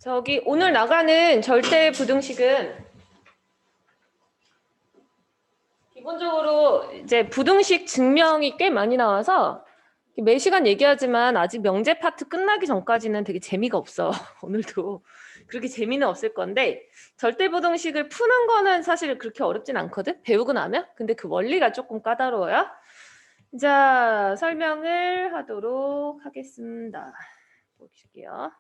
저기 오늘 나가는 절대 부등식은 기본적으로 이제 부등식 증명이 꽤 많이 나와서 매 시간 얘기하지만 아직 명제 파트 끝나기 전까지는 되게 재미가 없어. 오늘도 그렇게 재미는 없을 건데 절대 부등식을 푸는 거는 사실 그렇게 어렵진 않거든. 배우고 나면. 근데 그 원리가 조금 까다로워요. 자, 설명을 하도록 하겠습니다. 볼게요.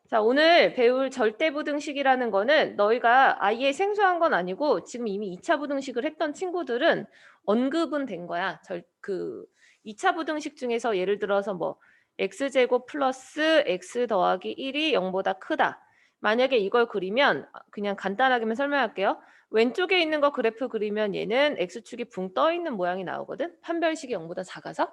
자, 오늘 배울 절대부등식이라는 거는 너희가 아예 생소한 건 아니고 지금 이미 2차 부등식을 했던 친구들은 언급은 된 거야. 2차 부등식 중에서 예를 들어서 뭐 x제곱 플러스 x 더하기 1이 0보다 크다. 만약에 이걸 그리면 그냥 간단하게만 설명할게요. 왼쪽에 있는 거 그래프 그리면 얘는 x축이 붕 떠 있는 모양이 나오거든. 판별식이 0보다 작아서.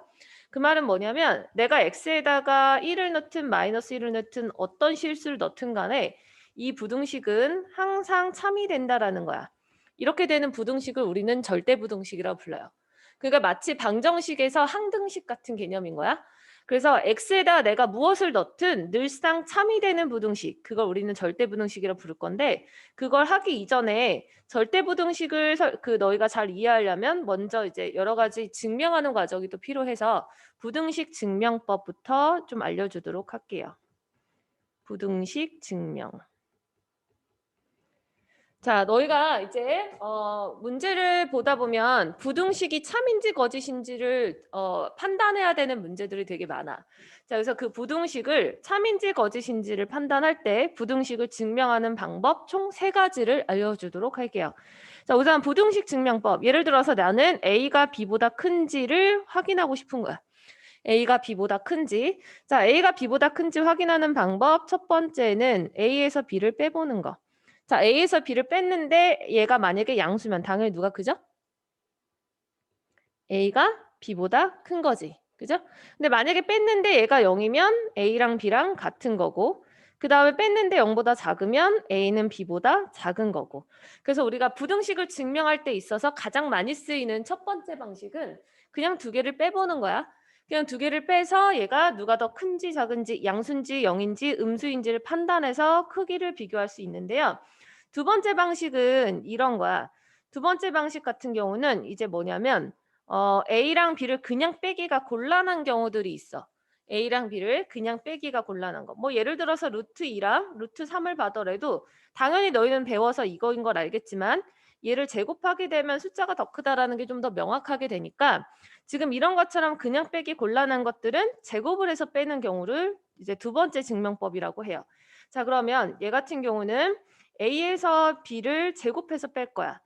그 말은 뭐냐면 내가 x에다가 1을 넣든 마이너스 1을 넣든 어떤 실수를 넣든 간에 이 부등식은 항상 참이 된다라는 거야. 이렇게 되는 부등식을 우리는 절대부등식이라고 불러요. 그러니까 마치 방정식에서 항등식 같은 개념인 거야. 그래서 x에다 내가 무엇을 넣든 늘상 참이 되는 부등식, 그걸 우리는 절대부등식이라고 부를 건데 그걸 하기 이전에 절대부등식을 너희가 잘 이해하려면 먼저 이제 여러 가지 증명하는 과정이 또 필요해서 부등식 증명법부터 좀 알려주도록 할게요. 부등식 증명. 자, 너희가 이제 문제를 보다 보면 부등식이 참인지 거짓인지를 판단해야 되는 문제들이 되게 많아. 자, 그래서 그 부등식을 참인지 거짓인지를 판단할 때 부등식을 증명하는 방법 총 3가지를 알려주도록 할게요. 자, 우선 부등식 증명법. 예를 들어서 나는 A가 B보다 큰지를 확인하고 싶은 거야. A가 B보다 큰지. 자, A가 B보다 큰지 확인하는 방법 첫 번째는 A에서 B를 빼보는 거. 자, A에서 B를 뺐는데 얘가 만약에 양수면 당연히 누가 크죠? A가 B보다 큰 거지. 그죠? 근데 만약에 뺐는데 얘가 0이면 A랑 B랑 같은 거고 그 다음에 뺐는데 0보다 작으면 A는 B보다 작은 거고. 그래서 우리가 부등식을 증명할 때 있어서 가장 많이 쓰이는 첫 번째 방식은 그냥 2개를 빼보는 거야. 그냥 2개를 빼서 얘가 누가 더 큰지 작은지 양수인지 0인지 음수인지를 판단해서 크기를 비교할 수 있는데요. 두 번째 방식은 이런 거야. 두 번째 방식 같은 경우는 이제 뭐냐면 A랑 B를 그냥 빼기가 곤란한 경우들이 있어. A랑 B를 그냥 빼기가 곤란한 거. 뭐 예를 들어서 루트 2랑 루트 3을 봐더라도 당연히 너희는 배워서 이거인 걸 알겠지만 얘를 제곱하게 되면 숫자가 더 크다라는 게 좀 더 명확하게 되니까 지금 이런 것처럼 그냥 빼기 곤란한 것들은 제곱을 해서 빼는 경우를 이제 두 번째 증명법이라고 해요. 자, 그러면 얘 같은 경우는 A에서 B를 제곱해서 뺄 거야.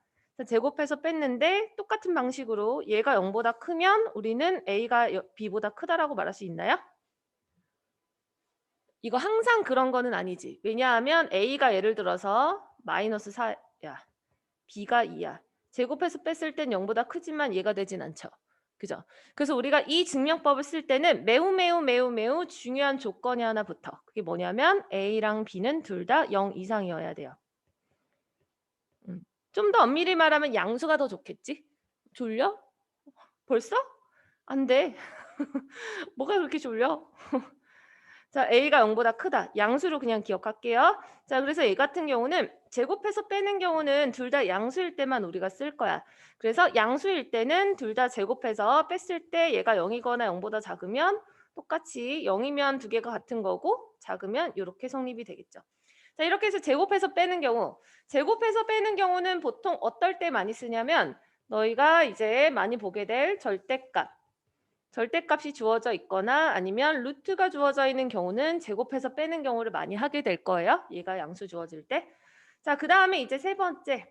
제곱해서 뺐는데 똑같은 방식으로 얘가 0보다 크면 우리는 A가 B보다 크다라고 말할 수 있나요? 이거 항상 그런 거는 아니지. 왜냐하면 A가 예를 들어서 마이너스 4야. B가 2야. 제곱해서 뺐을 땐 0보다 크지만 얘가 되진 않죠. 그죠? 그래서 우리가 이 증명법을 쓸 때는 매우 중요한 조건이 하나 붙어. 그게 뭐냐면 A랑 B는 둘 다 0 이상이어야 돼요. 좀 더 엄밀히 말하면 양수가 더 좋겠지? 졸려? 벌써? 안 돼. 뭐가 그렇게 졸려? 자, A가 0보다 크다. 양수로 그냥 기억할게요. 자, 그래서 얘 같은 경우는 제곱해서 빼는 경우는 둘 다 양수일 때만 우리가 쓸 거야. 그래서 양수일 때는 둘 다 제곱해서 뺐을 때 얘가 0이거나 0보다 작으면 똑같이 0이면 2개가 같은 거고 작으면 이렇게 성립이 되겠죠. 자, 이렇게 해서 제곱해서 빼는 경우, 제곱해서 빼는 경우는 보통 어떨 때 많이 쓰냐면 너희가 이제 많이 보게 될 절대값, 절대값이 주어져 있거나 아니면 루트가 주어져 있는 경우는 제곱해서 빼는 경우를 많이 하게 될 거예요. 얘가 양수 주어질 때. 자, 그 다음에 이제 세 번째.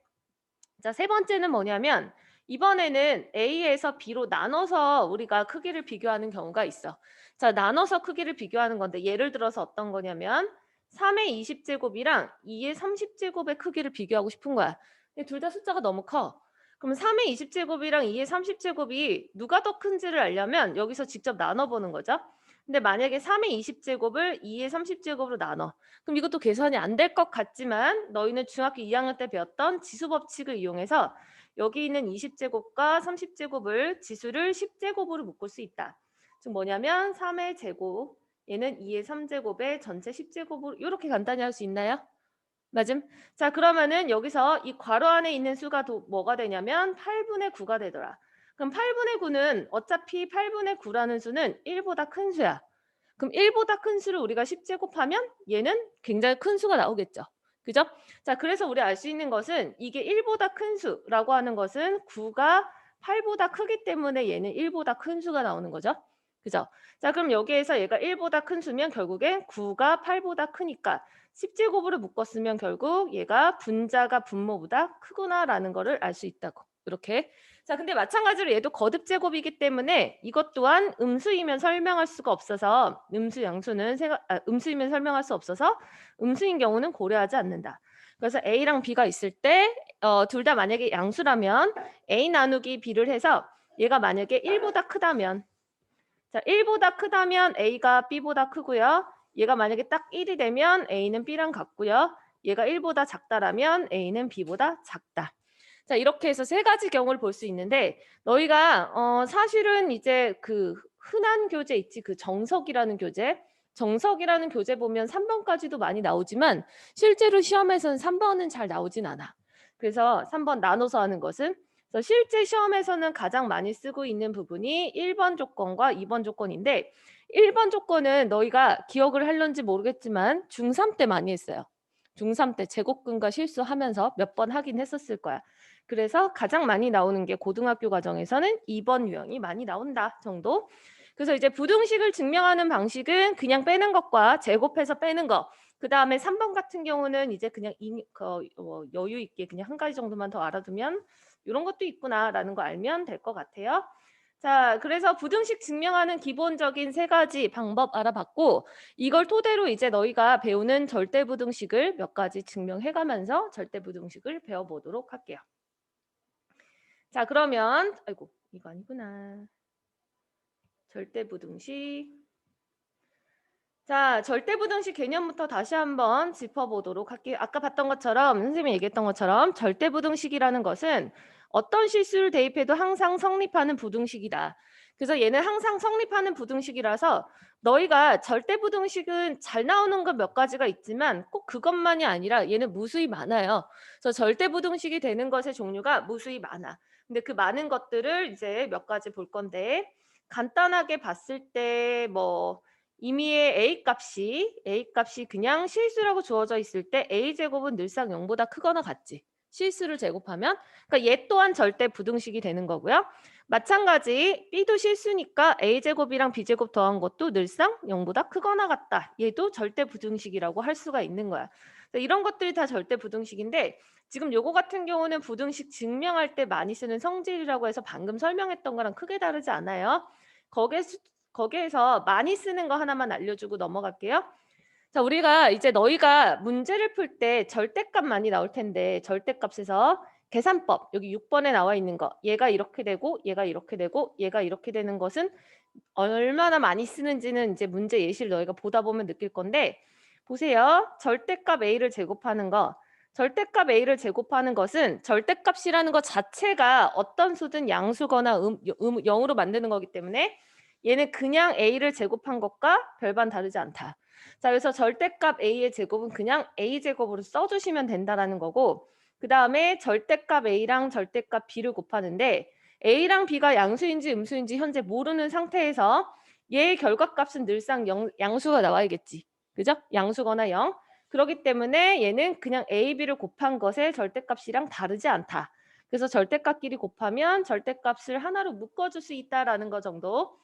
자, 세 번째는 뭐냐면 이번에는 A에서 B로 나눠서 우리가 크기를 비교하는 경우가 있어. 자, 나눠서 크기를 비교하는 건데 예를 들어서 어떤 거냐면 3의 20제곱이랑 2의 30제곱의 크기를 비교하고 싶은 거야. 근데 둘 다 숫자가 너무 커. 그럼 3의 20제곱이랑 2의 30제곱이 누가 더 큰지를 알려면 여기서 직접 나눠보는 거죠. 근데 만약에 3의 20제곱을 2의 30제곱으로 나눠. 그럼 이것도 계산이 안 될 것 같지만 너희는 중학교 2학년 때 배웠던 지수법칙을 이용해서 여기 있는 20제곱과 30제곱을 지수를 10제곱으로 묶을 수 있다. 즉 뭐냐면 3의 제곱 얘는 2의 3제곱에 전체 10제곱으로 이렇게 간단히 할 수 있나요? 맞음? 자, 그러면은 여기서 이 괄호 안에 있는 수가 뭐가 되냐면 8분의 9가 되더라. 그럼 8분의 9는 어차피 8분의 9라는 수는 1보다 큰 수야. 그럼 1보다 큰 수를 우리가 10제곱하면 얘는 굉장히 큰 수가 나오겠죠. 그죠? 자, 그래서 우리 알 수 있는 것은 이게 1보다 큰 수라고 하는 것은 9가 8보다 크기 때문에 얘는 1보다 큰 수가 나오는 거죠. 그죠? 자, 그럼 여기에서 얘가 1보다 큰 수면 결국엔 9가 8보다 크니까 10제곱으로 묶었으면 결국 얘가 분자가 분모보다 크구나라는 거를 알 수 있다고. 이렇게. 자, 근데 마찬가지로 얘도 거듭 제곱이기 때문에 이것 또한 음수이면 설명할 수가 없어서 음수이면 설명할 수 없어서 음수인 경우는 고려하지 않는다. 그래서 A랑 B가 있을 때 둘 다 만약에 양수라면 A 나누기 B를 해서 얘가 만약에 1보다 크다면 자, 1보다 크다면 A가 B보다 크고요. 얘가 만약에 딱 1이 되면 A는 B랑 같고요. 얘가 1보다 작다라면 A는 B보다 작다. 자, 이렇게 해서 세 가지 경우를 볼 수 있는데 너희가 사실은 이제 그 흔한 교재 있지 그 정석이라는 교재 정석이라는 교재 보면 3번까지도 많이 나오지만 실제로 시험에서는 3번은 잘 나오진 않아. 그래서 3번 나눠서 하는 것은 그래서 실제 시험에서는 가장 많이 쓰고 있는 부분이 1번 조건과 2번 조건인데 1번 조건은 너희가 기억을 할런지 모르겠지만 중3 때 많이 했어요. 중3 때 제곱근과 실수하면서 몇 번 하긴 했었을 거야. 그래서 가장 많이 나오는 게 고등학교 과정에서는 2번 유형이 많이 나온다 정도. 그래서 이제 부등식을 증명하는 방식은 그냥 빼는 것과 제곱해서 빼는 거. 그 다음에 3번 같은 경우는 이제 그냥 여유 있게 그냥 한 가지 정도만 더 알아두면 이런 것도 있구나라는 거 알면 될 것 같아요. 자, 그래서 부등식 증명하는 기본적인 세 가지 방법 알아봤고 이걸 토대로 이제 너희가 배우는 절대부등식을 몇 가지 증명해가면서 절대부등식을 배워보도록 할게요. 자, 그러면 아이고 이거 아니구나. 절대부등식. 자, 절대부등식 개념부터 다시 한번 짚어보도록 할게요. 아까 봤던 것처럼 선생님이 얘기했던 것처럼 절대부등식이라는 것은 어떤 실수를 대입해도 항상 성립하는 부등식이다. 그래서 얘는 항상 성립하는 부등식이라서 너희가 절대부등식은 잘 나오는 건 몇 가지가 있지만 꼭 그것만이 아니라 얘는 무수히 많아요. 그래서 절대부등식이 되는 것의 종류가 무수히 많아. 근데 그 많은 것들을 이제 몇 가지 볼 건데 간단하게 봤을 때뭐 임의의 A값이 그냥 실수라고 주어져 있을 때 A제곱은 늘상 0보다 크거나 같지. 실수를 제곱하면 그러니까 얘 또한 절대 부등식이 되는 거고요. 마찬가지 B도 실수니까 A제곱이랑 B제곱 더한 것도 늘상 0보다 크거나 같다. 얘도 절대 부등식이라고 할 수가 있는 거야. 이런 것들이 다 절대 부등식인데 지금 요거 같은 경우는 부등식 증명할 때 많이 쓰는 성질이라고 해서 방금 설명했던 거랑 크게 다르지 않아요. 거기에서 많이 쓰는 거 하나만 알려주고 넘어갈게요. 자, 우리가 이제 너희가 문제를 풀 때 절대값 많이 나올 텐데 절대값에서 계산법 여기 6번에 나와 있는 거 얘가 이렇게 되고 얘가 이렇게 되고 얘가 이렇게 되는 것은 얼마나 많이 쓰는지는 이제 문제 예시를 너희가 보다 보면 느낄 건데 보세요. 절대값 A를 제곱하는 거 절대값 A를 제곱하는 것은 절대값이라는 것 자체가 어떤 수든 양수거나 0으로 만드는 거기 때문에 얘는 그냥 A를 제곱한 것과 별반 다르지 않다. 자, 그래서 절대값 A의 제곱은 그냥 A제곱으로 써주시면 된다라는 거고 그 다음에 절대값 A랑 절대값 B를 곱하는데 A랑 B가 양수인지 음수인지 현재 모르는 상태에서 얘의 결과값은 늘상 양수가 나와야겠지. 그죠? 양수거나 0. 그렇기 때문에 얘는 그냥 A, B를 곱한 것의 절대값이랑 다르지 않다. 그래서 절대값끼리 곱하면 절대값을 하나로 묶어줄 수 있다라는 거 정도.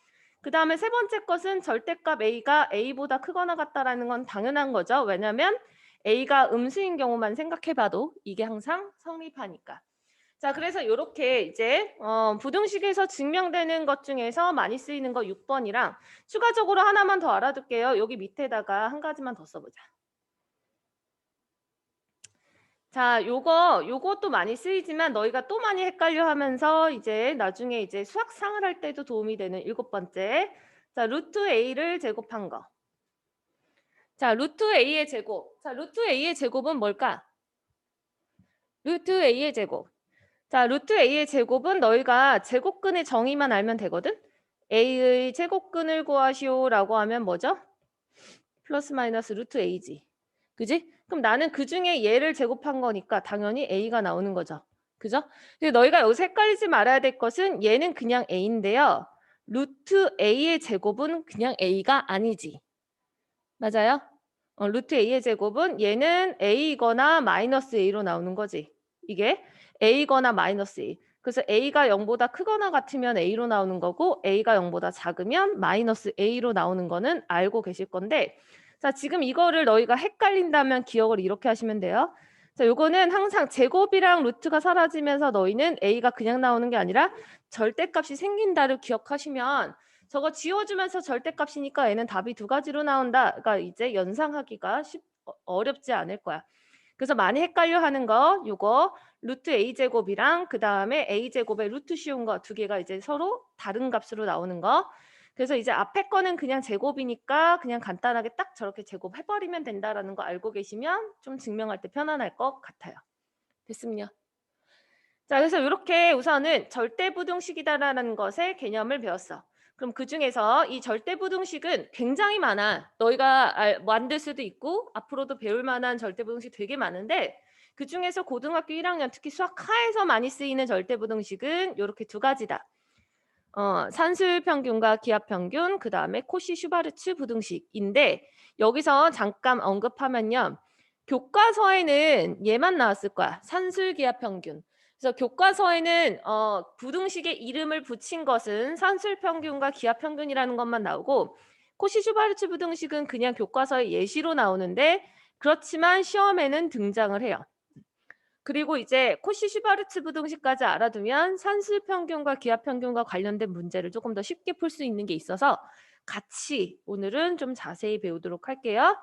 그 다음에 세 번째 것은 절대값 A가 A보다 크거나 같다라는 건 당연한 거죠. 왜냐하면 A가 음수인 경우만 생각해봐도 이게 항상 성립하니까. 자, 그래서 이렇게 이제 부등식에서 증명되는 것 중에서 많이 쓰이는 거 6번이랑 추가적으로 하나만 더 알아둘게요. 여기 밑에다가 한 가지만 더 써보자. 자, 요것도 많이 쓰이지만 너희가 또 많이 헷갈려 하면서 이제 나중에 이제 수학상을 할 때도 도움이 되는 7번째. 자, 루트 A를 제곱한 거. 자, 루트 A의 제곱. 자, 루트 A의 제곱은 뭘까? 루트 A의 제곱. 자, 루트 A의 제곱은 너희가 제곱근의 정의만 알면 되거든? A의 제곱근을 구하시오라고 하면 뭐죠? 플러스 마이너스 루트 a지. 그지? 그럼 나는 그 중에 얘를 제곱한 거니까 당연히 a가 나오는 거죠. 그죠? 근데 너희가 여기서 헷갈리지 말아야 될 것은 얘는 그냥 a인데요. 루트 a의 제곱은 그냥 a가 아니지. 맞아요? 루트 a의 제곱은 얘는 a이거나 마이너스 a로 나오는 거지. 이게 a거나 마이너스 a. 그래서 a가 0보다 크거나 같으면 a로 나오는 거고 a가 0보다 작으면 마이너스 a로 나오는 거는 알고 계실 건데, 자, 지금 이거를 너희가 헷갈린다면 기억을 이렇게 하시면 돼요. 자, 요거는 항상 제곱이랑 루트가 사라지면서 너희는 a가 그냥 나오는 게 아니라 절대값이 생긴다를 기억하시면, 저거 지워주면서 절대값이니까 얘는 답이 두 가지로 나온다가 이제 연상하기가 어렵지 않을 거야. 그래서 많이 헷갈려 하는 거 요거 루트 a제곱이랑 그 다음에 a제곱의 루트 씌운 거 두 개가 이제 서로 다른 값으로 나오는 거. 그래서 이제 앞에 거는 그냥 제곱이니까 그냥 간단하게 딱 저렇게 제곱해버리면 된다라는 거 알고 계시면 좀 증명할 때 편안할 것 같아요. 됐습니다. 자, 그래서 이렇게 우선은 절대부등식이다라는 것의 개념을 배웠어. 그럼 그 중에서 이 절대부등식은 굉장히 많아. 너희가 만들 수도 있고 앞으로도 배울 만한 절대부등식 되게 많은데, 그 중에서 고등학교 1학년 특히 수학하에서 많이 쓰이는 절대부등식은 이렇게 두 가지다. 산술평균과 기하평균, 그 다음에 코시-슈바르츠 부등식인데, 여기서 잠깐 언급하면요. 교과서에는 얘만 나왔을 거야. 산술기하평균. 그래서 교과서에는 부등식의 이름을 붙인 것은 산술평균과 기하평균이라는 것만 나오고, 코시-슈바르츠 부등식은 그냥 교과서의 예시로 나오는데, 그렇지만 시험에는 등장을 해요. 그리고 이제 코시-슈바르츠 부등식까지 알아두면 산술평균과 기하평균과 관련된 문제를 조금 더 쉽게 풀 수 있는 게 있어서 같이 오늘은 좀 자세히 배우도록 할게요.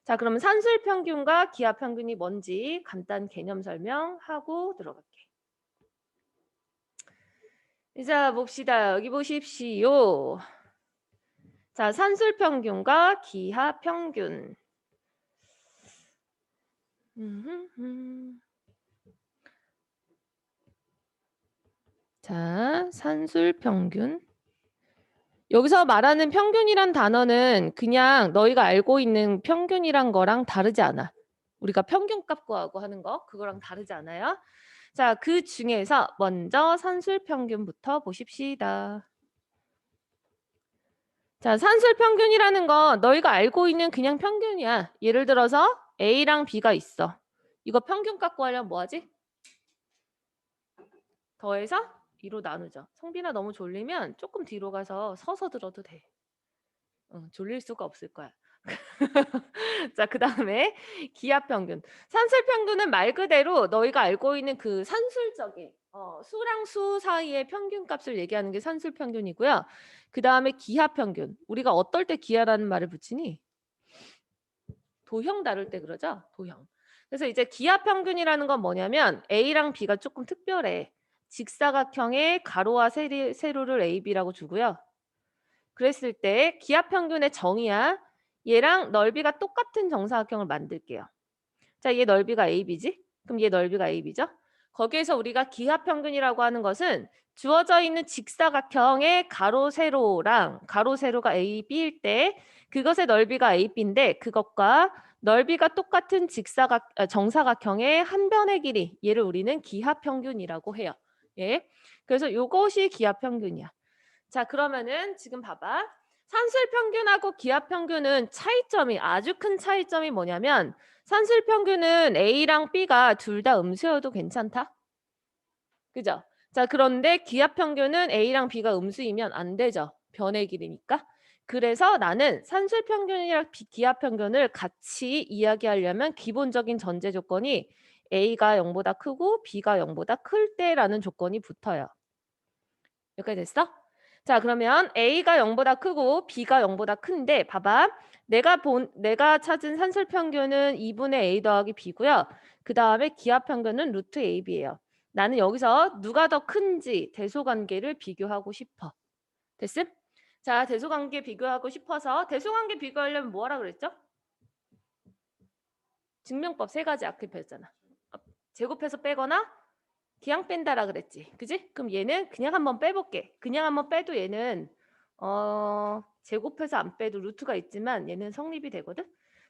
자, 그러면 산술평균과 기하평균이 뭔지 간단 개념 설명하고 들어갈게. 자, 봅시다. 여기 보십시오. 자, 산술평균과 기하평균. 자, 산술평균. 여기서 말하는 평균이란 단어는 그냥 너희가 알고 있는 평균이란 거랑 다르지 않아. 우리가 평균값 구하고 하는 거 그거랑 다르지 않아요? 자, 그 중에서 먼저 산술평균부터 보십시다. 자, 산술평균이라는 건 너희가 알고 있는 그냥 평균이야. 예를 들어서 A랑 B가 있어. 이거 평균값 구하려면 뭐하지? 더해서 2로 나누죠. 성빈아 너무 졸리면 조금 뒤로 가서 서서 들어도 돼. 졸릴 수가 없을 거야. 자, 그 다음에 기하평균. 산술평균은 말 그대로 너희가 알고 있는 그 산술적인 수랑 수 사이의 평균값을 얘기하는 게 산술평균이고요. 그 다음에 기하평균. 우리가 어떨 때 기하라는 말을 붙이니? 도형 다룰 때 그러죠? 도형. 그래서 이제 기하평균이라는 건 뭐냐면 A랑 B가 조금 특별해. 직사각형의 가로와 세로를 A, B라고 주고요. 그랬을 때 기하평균의 정의야. 얘랑 넓이가 똑같은 정사각형을 만들게요. 자, 얘 넓이가 AB지? 그럼 얘 넓이가 AB죠? 거기에서 우리가 기하평균이라고 하는 것은 주어져 있는 직사각형의 가로, 세로랑 가로, 세로가 AB일 때 그것의 넓이가 AB인데 그것과 넓이가 똑같은 정사각형의 한 변의 길이, 얘를 우리는 기하평균이라고 해요. 예. 그래서 이것이 기하평균이야. 자, 그러면은 지금 봐봐. 산술평균하고 기하평균은 차이점이 아주 큰 차이점이 뭐냐면 산술평균은 A랑 B가 둘 다 음수여도 괜찮다. 그죠? 자, 그런데 기하평균은 A랑 B가 음수이면 안 되죠. 변의 길이니까. 그래서 나는 산술평균이랑 기하평균을 같이 이야기하려면 기본적인 전제 조건이 A가 0보다 크고 B가 0보다 클 때라는 조건이 붙어요. 여기까지 됐어? 자, 그러면 A가 0보다 크고 B가 0보다 큰데 봐봐. 내가 찾은 산술평균은 2분의 A 더하기 B고요. 그 다음에 기하평균은 루트 AB예요. 나는 여기서 누가 더 큰지 대소관계를 비교하고 싶어. 됐음? 자, 대소관계 비교하고 싶어서 대소관계 비교하려면 뭐하라 그랬죠? 증명법 세 가지 아까 배웠잖아. 제곱해서 빼거나 그냥 뺀다라 그랬지. 그지? 그럼 얘는 그냥 한번 빼볼게. 그냥 한번 빼도 얘는 제곱해서 안 빼도 루트가 있지만 얘는 성립이 되거든.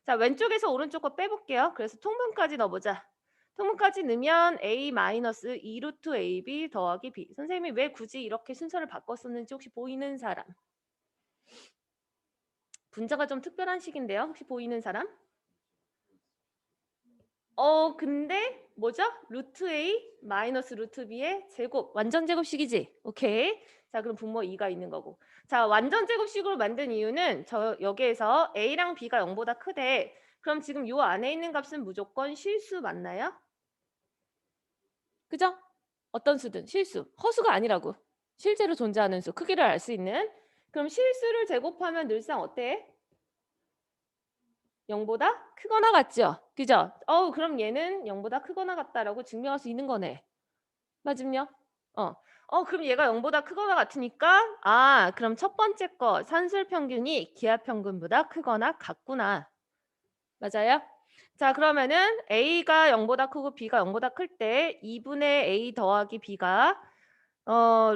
자, 왼쪽에서 오른쪽 거 빼볼게요. 그래서 통분까지 넣어보자. 통분까지 넣으면 a 마이너스 2루트 ab 더하기 b. 선생님이 왜 굳이 이렇게 순서를 바꿨었는지 혹시 보이는 사람? 분자가 좀 특별한 식인데요. 혹시 보이는 사람? 근데 뭐죠? 루트 a 마이너스 루트 b의 제곱. 완전 제곱식이지? 오케이. 자, 그럼 분모 2가 있는 거고. 자, 완전 제곱식으로 만든 이유는 저 여기에서 a랑 b가 0보다 크대. 그럼 지금 요 안에 있는 값은 무조건 실수 맞나요? 그죠? 어떤 수든 실수. 허수가 아니라고. 실제로 존재하는 수. 크기를 알 수 있는. 그럼 실수를 제곱하면 늘상 어때? 0보다 크거나 같죠? 그죠? 그럼 얘는 0보다 크거나 같다라고 증명할 수 있는 거네. 맞음요? 그럼 얘가 0보다 크거나 같으니까 그럼 첫 번째 거 산술 평균이 기하 평균보다 크거나 같구나. 맞아요? 자, 그러면은 A가 0보다 크고 B가 0보다 클 때 2분의 A 더하기 B가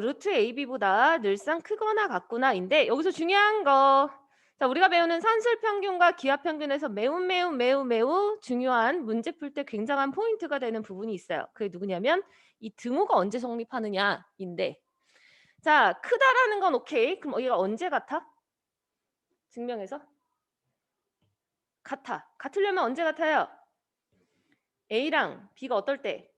루트 AB보다 늘상 크거나 같구나인데 여기서 중요한 거. 자, 우리가 배우는 산술 평균과 기하 평균에서 매우 중요한 문제 풀 때 굉장한 포인트가 되는 부분이 있어요. 그게 누구냐면 이 등호가 언제 성립하느냐인데. 자, 크다라는 건 오케이. 그럼 얘가 언제 같아? 증명해서? 같아. 같으려면 언제 같아요? A랑 B가 어떨 때?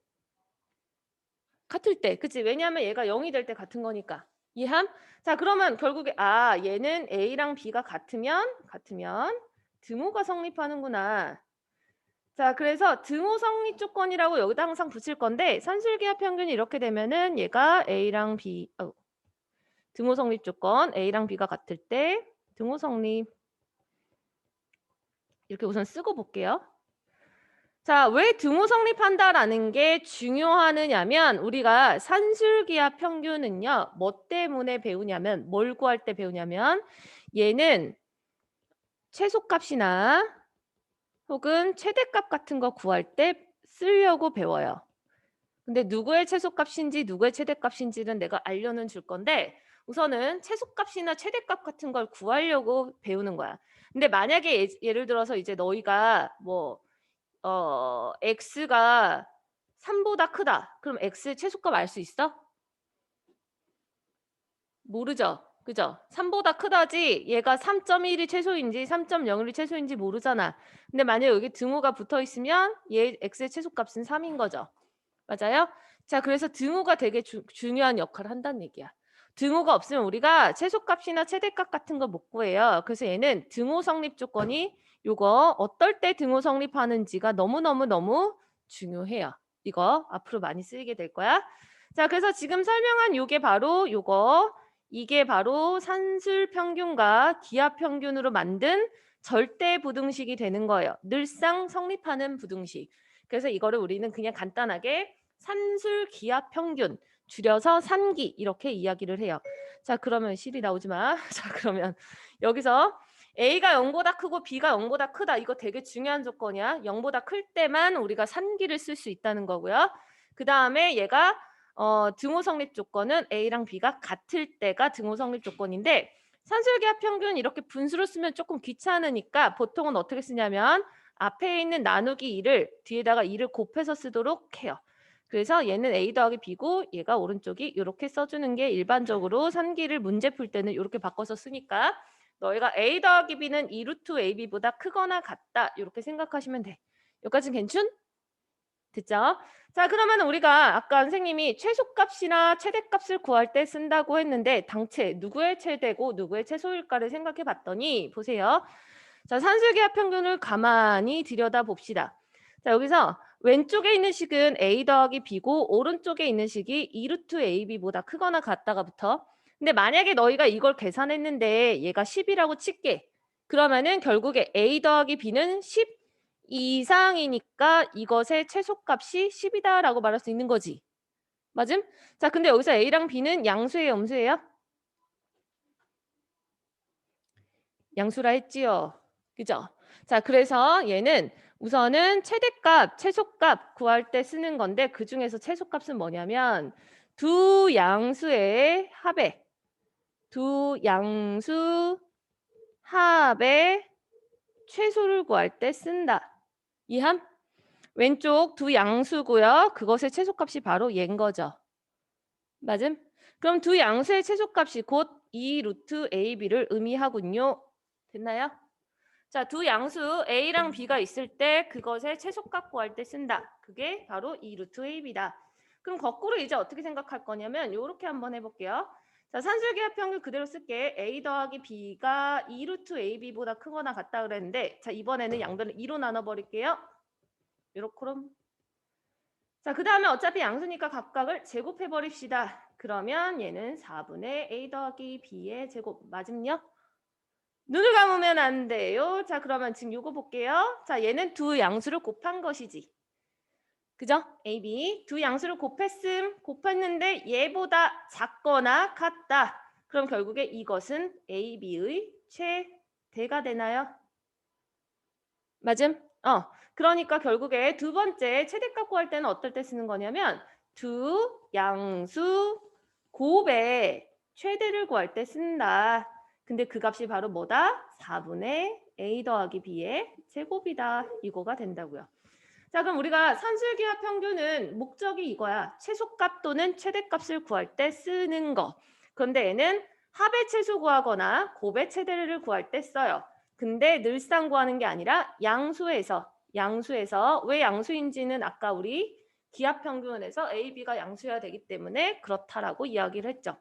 같을 때. 그치? 왜냐하면 얘가 0이 될 때 같은 거니까. 이해함? 자, 그러면 결국에 얘는 A랑 B가 같으면 등호가 성립하는구나. 자, 그래서 등호 성립 조건이라고 여기다 항상 붙일 건데 산술기하 평균이 이렇게 되면은 얘가 A랑 B 등호 성립 조건 A랑 B가 같을 때 등호 성립 이렇게 우선 쓰고 볼게요. 자, 왜 등호 성립한다라는 게 중요하느냐면 우리가 산술기하 평균은요. 뭐 때문에 배우냐면 뭘 구할 때 배우냐면 얘는 최소값이나 혹은 최대값 같은 거 구할 때 쓰려고 배워요. 근데 누구의 최소값인지 누구의 최대값인지는 내가 알려는 줄 건데 우선은 최소값이나 최대값 같은 걸 구하려고 배우는 거야. 근데 만약에 예를 들어서 이제 너희가 x가 3보다 크다. 그럼 x의 최소값 알 수 있어? 모르죠. 그죠? 3보다 크다지 얘가 3.1이 최소인지 3.01이 최소인지 모르잖아. 근데 만약에 여기 등호가 붙어 있으면 얘 x의 최소값은 3인 거죠. 맞아요? 자, 그래서 등호가 되게 중요한 역할을 한다는 얘기야. 등호가 없으면 우리가 최소값이나 최대값 같은 거 못 구해요. 그래서 얘는 등호 성립 조건이 요거 어떨 때 등호 성립하는지가 너무 중요해요. 이거 앞으로 많이 쓰이게 될 거야. 자, 그래서 지금 설명한 요게 바로 요거 이게 바로 산술 평균과 기하 평균으로 만든 절대 부등식이 되는 거예요. 늘상 성립하는 부등식. 그래서 이거를 우리는 그냥 간단하게 산술 기하 평균 줄여서 산기 이렇게 이야기를 해요. 자, 그러면 실이 나오지 마. 자, 그러면 여기서 A가 0보다 크고 B가 0보다 크다. 이거 되게 중요한 조건이야. 0보다 클 때만 우리가 산기를 쓸 수 있다는 거고요. 그 다음에 얘가 등호 성립 조건은 A랑 B가 같을 때가 등호 성립 조건인데 산술기하 평균 이렇게 분수로 쓰면 조금 귀찮으니까 보통은 어떻게 쓰냐면 앞에 있는 나누기 2를 뒤에다가 2를 곱해서 쓰도록 해요. 그래서 얘는 A 더하기 B고 얘가 오른쪽이 이렇게 써주는 게 일반적으로 산기를 문제 풀 때는 이렇게 바꿔서 쓰니까 너희가 A 더하기 B는 2루트 AB보다 크거나 같다 이렇게 생각하시면 돼. 여기까지는 괜춘? 됐죠? 자, 그러면 우리가 아까 선생님이 최소값이나 최대값을 구할 때 쓴다고 했는데 당최 누구의 최대고 누구의 최소일까를 생각해 봤더니 보세요. 자, 산술기하 평균을 가만히 들여다봅시다. 자, 여기서 왼쪽에 있는 식은 A 더하기 B고 오른쪽에 있는 식이 2루트 AB보다 크거나 같다가부터 근데 만약에 너희가 이걸 계산했는데 얘가 10이라고 칠게. 그러면은 결국에 A 더하기 B는 10 이상이니까 이것의 최소값이 10이다라고 말할 수 있는 거지. 맞음? 자, 근데 여기서 A랑 B는 양수예요, 음수예요? 양수라 했지요. 그죠? 자, 그래서 얘는 우선은 최대값, 최소값 구할 때 쓰는 건데 그 중에서 최소값은 뭐냐면 두 양수의 합에 두 양수 합의 최소를 구할 때 쓴다. 이함? 왼쪽 두 양수고요. 그것의 최소값이 바로 얘인 거죠. 맞음? 그럼 두 양수의 최소값이 곧 2 루트 AB를 의미하군요. 됐나요? 자, 두 양수 A랑 B가 있을 때 그것의 최소값 구할 때 쓴다. 그게 바로 2 루트 AB다. 그럼 거꾸로 이제 어떻게 생각할 거냐면 요렇게 한번 해볼게요. 자, 산술기하 평균 그대로 쓸게. A 더하기 B가 2 루트 AB보다 크거나 같다 그랬는데 자, 이번에는 양변을 2로 나눠버릴게요. 요렇게. 자, 그 다음에 어차피 양수니까 각각을 제곱해 버립시다. 그러면 얘는 4분의 A 더하기 B의 제곱 맞음요? 눈을 감으면 안 돼요. 자, 그러면 지금 요거 볼게요. 자, 얘는 두 양수를 곱한 것이지. 그죠? A, B 두 양수를 곱했는데 얘보다 작거나 같다. 그럼 결국에 이것은 A, B의 최대가 되나요? 맞음? 그러니까 결국에 두 번째 최대값 구할 때는 어떨 때 쓰는 거냐면 두 양수 곱의 최대를 구할 때 쓴다. 근데 그 값이 바로 뭐다? 4분의 A 더하기 B의 제곱이다. 이거가 된다고요. 자, 그럼 우리가 산술기하 평균은 목적이 이거야. 최소값 또는 최대값을 구할 때 쓰는 거. 그런데 얘는 합의 최소 구하거나 곱의 최대를 구할 때 써요. 근데 늘상 구하는 게 아니라 양수에서 왜 양수인지는 아까 우리 기하 평균에서 A, B가 양수여야 되기 때문에 그렇다라고 이야기를 했죠.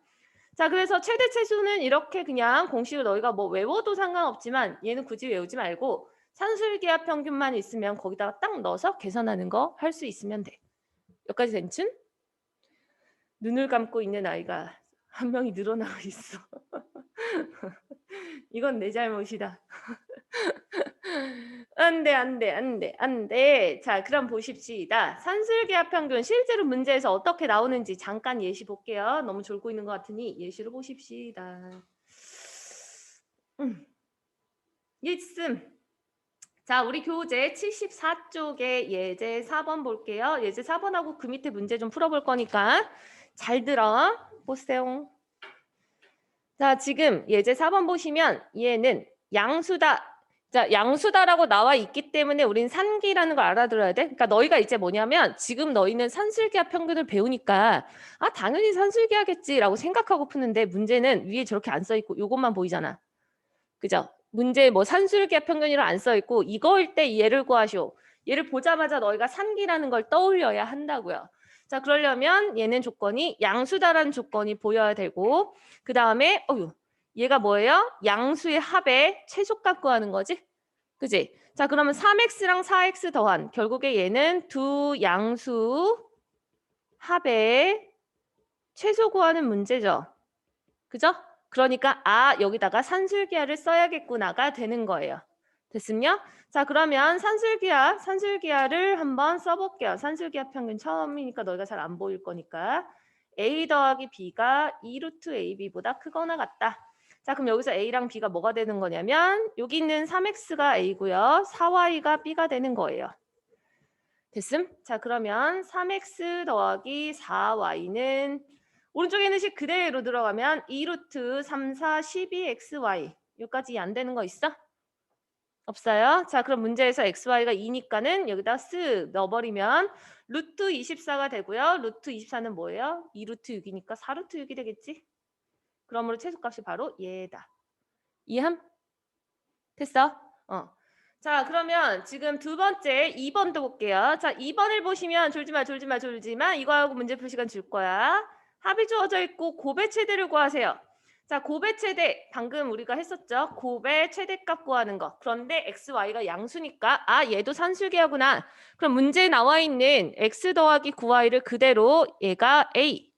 자, 그래서 최대 최소는 이렇게 그냥 공식을 너희가 뭐 외워도 상관없지만 얘는 굳이 외우지 말고 산술기하 평균만 있으면 거기다가 딱 넣어서 계산하는 거 할 수 있으면 돼. 여기까지 된춘? 눈을 감고 있는 아이가 한 명이 늘어나고 있어. 이건 내 잘못이다. 안 돼. 자, 그럼 보십시다. 산술기하 평균 실제로 문제에서 어떻게 나오는지 잠깐 예시 볼게요. 너무 졸고 있는 것 같으니 예시를 보십시다. 있음. 자, 우리 교재 74쪽에 예제 4번 볼게요. 예제 4번하고 그 밑에 문제 좀 풀어볼 거니까 잘 들어 보세요. 자, 지금 예제 4번 보시면 얘는 양수다. 자, 양수다라고 나와 있기 때문에 우린 산기라는 걸 알아들어야 돼. 그러니까 너희가 이제 뭐냐면 지금 너희는 산술기하 평균을 배우니까 당연히 산술기하겠지라고 생각하고 푸는데 문제는 위에 저렇게 안 써 있고 이것만 보이잖아. 그죠? 문제 뭐 산술기하 평균이라 안 써 있고 이거일 때 얘를 구하시오. 얘를 보자마자 너희가 산기라는 걸 떠올려야 한다고요. 자, 그러려면 얘는 조건이 양수다라는 조건이 보여야 되고 그 다음에 얘가 뭐예요? 양수의 합의 최소값 구하는 거지? 그지? 자, 그러면 3x랑 4x 더한 결국에 얘는 두 양수 합의 최소 구하는 문제죠. 그죠? 그러니까 여기다가 산술기하를 써야겠구나가 되는 거예요. 됐습니까? 자, 그러면 산술기하를 한번 써볼게요. 산술기하 평균 처음이니까 너희가 잘 안 보일 거니까 A 더하기 B가 2 루트 AB보다 크거나 같다. 자, 그럼 여기서 A랑 B가 뭐가 되는 거냐면 여기 있는 3X가 A고요. 4Y가 B가 되는 거예요. 됐음? 자, 그러면 3X 더하기 4Y는 오른쪽에 있는 식 그대로 들어가면 2 루트 3, 4, 12xy 여기까지 안 되는 거 있어? 없어요? 자, 그럼 문제에서 xy가 2니까는 여기다 쓱 넣어버리면 루트 24가 되고요. 루트 24는 뭐예요? 2 루트 6이니까 4 루트 6이 되겠지? 그러므로 최소값이 바로 얘다. 이해함? 됐어? 자, 그러면 지금 두 번째 2번도 볼게요. 자, 2번을 보시면 졸지마. 이거하고 문제풀 시간 줄 거야. 합이 주어져 있고 곱의 최대를 구하세요. 자, 곱의 최대 방금 우리가 했었죠. 곱의 최대값 구하는 거. 그런데 x, y가 양수니까 얘도 산술기하구나. 그럼 문제에 나와 있는 x 더하기 9y를 그대로 얘가 a,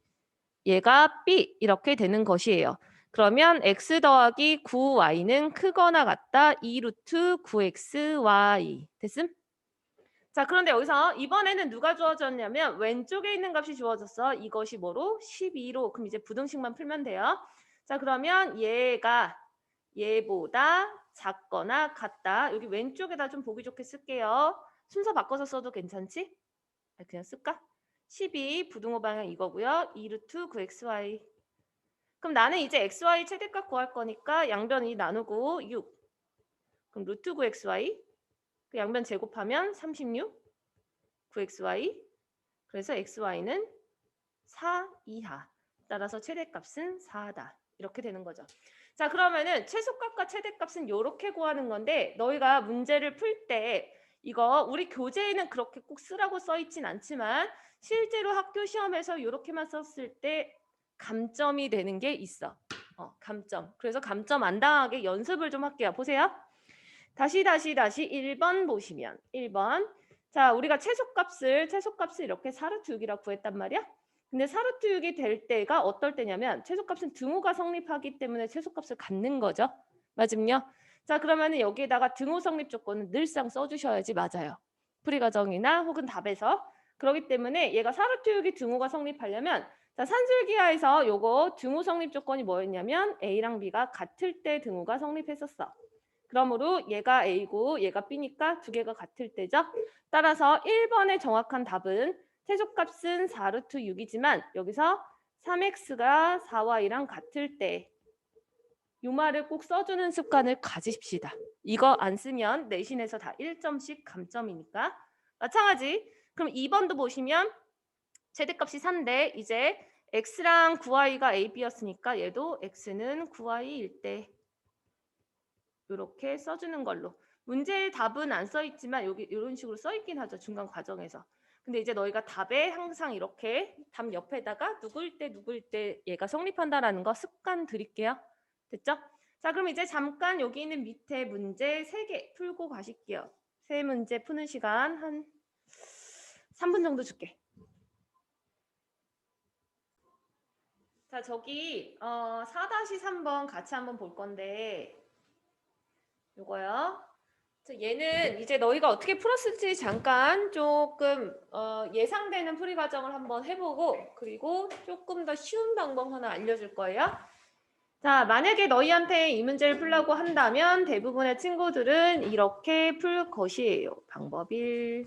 얘가 b 이렇게 되는 것이에요. 그러면 x 더하기 9y는 크거나 같다. 2 루트 9xy. 됐음? 자, 그런데 여기서 이번에는 누가 주어졌냐면 왼쪽에 있는 값이 주어졌어. 이것이 뭐로? 12로. 그럼 이제 부등식만 풀면 돼요. 자, 그러면 얘가 얘보다 작거나 같다. 여기 왼쪽에다 좀 보기 좋게 쓸게요. 순서 바꿔서 써도 괜찮지? 그냥 쓸까? 12 부등호 방향 이거고요. 2 루트 9xy. 그럼 나는 이제 xy 최대값 구할 거니까 양변이 나누고 6. 그럼 루트 9xy 그 양변 제곱하면 36 9xy 그래서 xy는 4 이하. 따라서 최대값은 4다. 이렇게 되는 거죠. 자, 그러면은 최소값과 최대값은 이렇게 구하는 건데 너희가 문제를 풀 때 이거 우리 교재에는 그렇게 꼭 쓰라고 써 있진 않지만 실제로 학교 시험에서 이렇게만 썼을 때 감점이 되는 게 있어. 감점. 그래서 감점 안 당하게 연습을 좀 할게요. 보세요. 다시 1번 보시면 1번. 자, 우리가 최소값을 이렇게 4루트 6이라고 구했단 말이야. 근데 4루트 6이 될 때가 어떨 때냐면 최소값은 등호가 성립하기 때문에 최소값을 갖는 거죠. 맞음요? 자, 그러면은 여기에다가 등호 성립 조건은 늘상 써주셔야지 맞아요. 풀이 과정이나 혹은 답에서. 그렇기 때문에 얘가 4루트 6이 등호가 성립하려면 자, 산술기하에서 요거 등호 성립 조건이 뭐였냐면 A랑 B가 같을 때 등호가 성립했었어. 그러므로 얘가 A고 얘가 B니까 두 개가 같을 때죠. 따라서 1번의 정확한 답은 최소값은 4루트 6이지만 여기서 3x가 4y랑 같을 때 이 말을 꼭 써주는 습관을 가지십시다. 이거 안 쓰면 내신에서 다 1점씩 감점이니까. 마찬가지. 그럼 2번도 보시면 최대값이 4인데 이제 x랑 9y가 a, b였으니까 얘도 x는 9y일 때 이렇게 써주는 걸로. 문제의 답은 안 써있지만 여기 이런 식으로 써있긴 하죠. 중간 과정에서. 근데 이제 너희가 답에 항상 이렇게 답 옆에다가 누굴 때 얘가 성립한다라는 거 습관 드릴게요. 됐죠? 자, 그럼 이제 잠깐 여기 있는 밑에 문제 3개 풀고 가실게요. 3문제 푸는 시간 한 3분 정도 줄게. 자, 저기 4-3번 같이 한번 볼 건데 요거요. 얘는 이제 너희가 어떻게 풀었을지 잠깐 조금 예상되는 풀이 과정을 한번 해보고 그리고 조금 더 쉬운 방법 하나 알려줄 거예요. 자, 만약에 너희한테 이 문제를 풀라고 한다면 대부분의 친구들은 이렇게 풀 것이에요. 방법 1.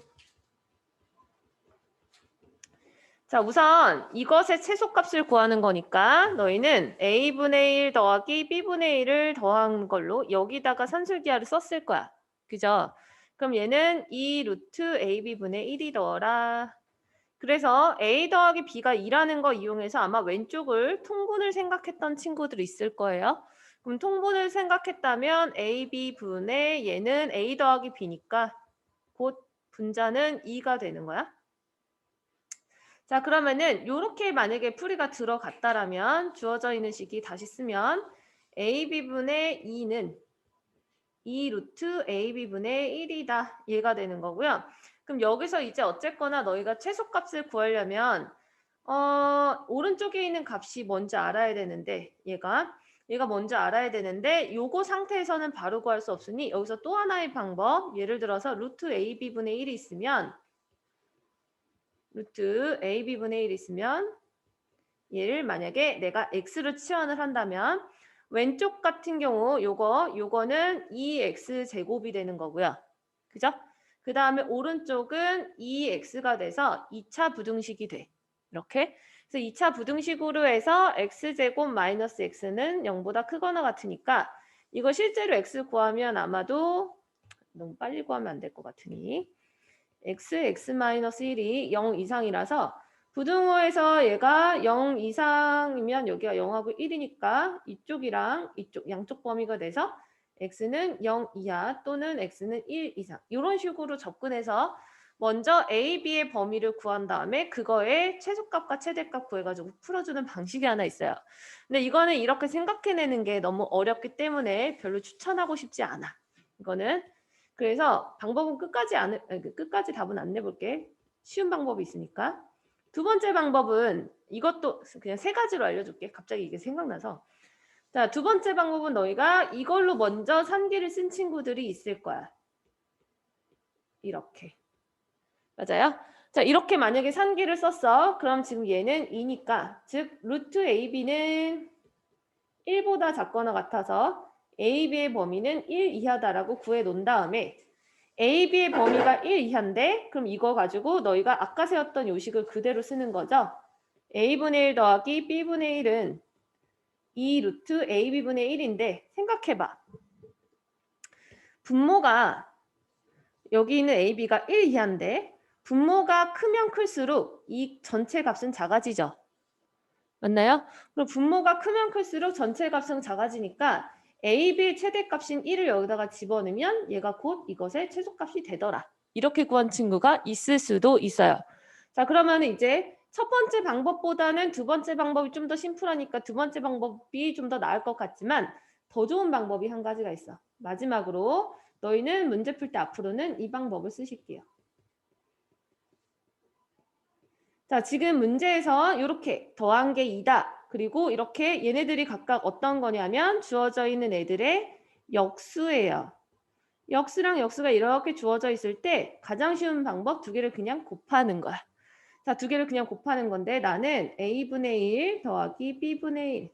자, 우선 이것의 최소값을 구하는 거니까 너희는 A분의 1 더하기 B분의 1을 더한 걸로 여기다가 산술기하를 썼을 거야. 그죠? 그럼 얘는 2 루트 AB분의 1이더라. 그래서 A 더하기 B가 2라는 거 이용해서 아마 왼쪽을 통분을 생각했던 친구들이 있을 거예요. 그럼 통분을 생각했다면 AB분의 얘는 A 더하기 B니까 곧 분자는 2가 되는 거야. 자, 그러면은 요렇게 만약에 풀이가 들어갔다라면 주어져 있는 식이 다시 쓰면 AB분의 2는 2 루트 AB분의 1이다. 얘가 되는 거고요. 그럼 여기서 이제 어쨌거나 너희가 최소값을 구하려면 오른쪽에 있는 값이 뭔지 알아야 되는데 얘가 뭔지 알아야 되는데 요거 상태에서는 바로 구할 수 없으니 여기서 또 하나의 방법 예를 들어서 루트 AB분의 1이 있으면 루트 AB분의 1 있으면 얘를 만약에 내가 x로 치환을 한다면 왼쪽 같은 경우 요거는 2x제곱이 되는 거고요. 그죠? 그 다음에 오른쪽은 2x가 돼서 2차 부등식이 돼. 이렇게. 그래서 2차 부등식으로 해서 x제곱 마이너스 x는 0보다 크거나 같으니까 이거 실제로 x 구하면 아마도 너무 빨리 구하면 안 될 것 같으니 x-1이 0 이상이라서 부등호에서 얘가 0 이상이면 여기가 0하고 1이니까 이쪽이랑 이쪽 양쪽 범위가 돼서 x는 0 이하 또는 x는 1 이상 이런 식으로 접근해서 먼저 a, b의 범위를 구한 다음에 그거의 최소값과 최대값 구해가지고 풀어주는 방식이 하나 있어요. 근데 이거는 이렇게 생각해내는 게 너무 어렵기 때문에 별로 추천하고 싶지 않아. 이거는 그래서 방법은 끝까지 답은 안 내볼게. 쉬운 방법이 있으니까. 두 번째 방법은 이것도 그냥 3가지로 알려줄게. 갑자기 이게 생각나서. 자, 두 번째 방법은 너희가 이걸로 먼저 산기를 쓴 친구들이 있을 거야. 이렇게. 맞아요? 자, 이렇게 만약에 산기를 썼어. 그럼 지금 얘는 2니까 즉 루트 AB는 1보다 작거나 같아서 AB의 범위는 1 이하다라고 구해 놓은 다음에 AB의 범위가 1 이하인데 그럼 이거 가지고 너희가 아까 세웠던 요식을 그대로 쓰는 거죠. A분의 1 더하기 B분의 1은 2 루트 AB분의 1인데 생각해봐. 분모가 여기 있는 a, b가 1 이하인데 분모가 크면 클수록 이 전체 값은 작아지죠. 맞나요? 그럼 분모가 크면 클수록 전체 값은 작아지니까 a, b 최대값인 1을 여기다가 집어넣으면 얘가 곧 이것의 최소값이 되더라. 이렇게 구한 친구가 있을 수도 있어요. 자, 그러면 이제 첫 번째 방법보다는 두 번째 방법이 좀 더 심플하니까 두 번째 방법이 좀 더 나을 것 같지만 더 좋은 방법이 한 가지가 있어. 마지막으로 너희는 문제 풀 때 앞으로는 이 방법을 쓰실게요. 자, 지금 문제에서 이렇게 더한 게 2다. 그리고 이렇게 얘네들이 각각 어떤 거냐면 주어져 있는 애들의 역수예요. 역수랑 역수가 이렇게 주어져 있을 때 가장 쉬운 방법 두 개를 그냥 곱하는 거야. 자, 두 개를 그냥 곱하는 건데 나는 a분의 1 더하기 b분의 1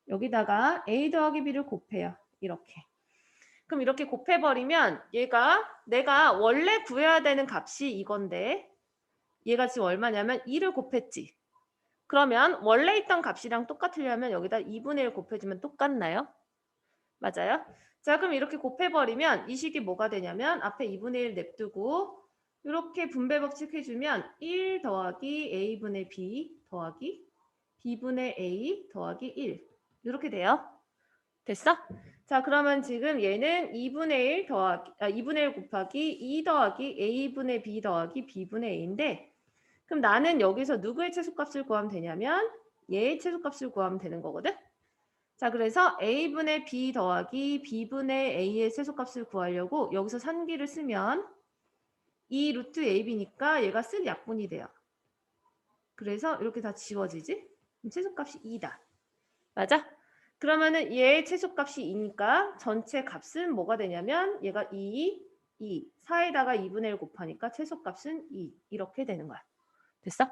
여기다가 a 더하기 b를 곱해요. 이렇게. 그럼 이렇게 곱해버리면 얘가 내가 원래 구해야 되는 값이 이건데 얘가 지금 얼마냐면 2를 곱했지. 그러면 원래 있던 값이랑 똑같으려면 여기다 2분의 1 곱해주면 똑같나요? 맞아요? 자, 그럼 이렇게 곱해버리면 이 식이 뭐가 되냐면 앞에 2분의 1 냅두고 이렇게 분배 법칙 해주면 1 더하기 a분의 b 더하기 b분의 a 더하기 1 이렇게 돼요. 됐어? 자, 그러면 지금 얘는 2분의 1 곱하기 2 더하기 a분의 b 더하기 b분의 a인데 그럼 나는 여기서 누구의 최소값을 구하면 되냐면 얘의 최소값을 구하면 되는 거거든. 자, 그래서 a분의 b 더하기 b분의 a의 최소값을 구하려고 여기서 산기를 쓰면 2 루트 ab니까 얘가 쓸 약분이 돼요. 그래서 이렇게 다 지워지지? 최소값이 2다. 맞아? 그러면은 얘의 최소값이 2니까 전체 값은 뭐가 되냐면 얘가 2, 4에다가 2분의 1 곱하니까 최소값은 2 이렇게 되는 거야. 됐어?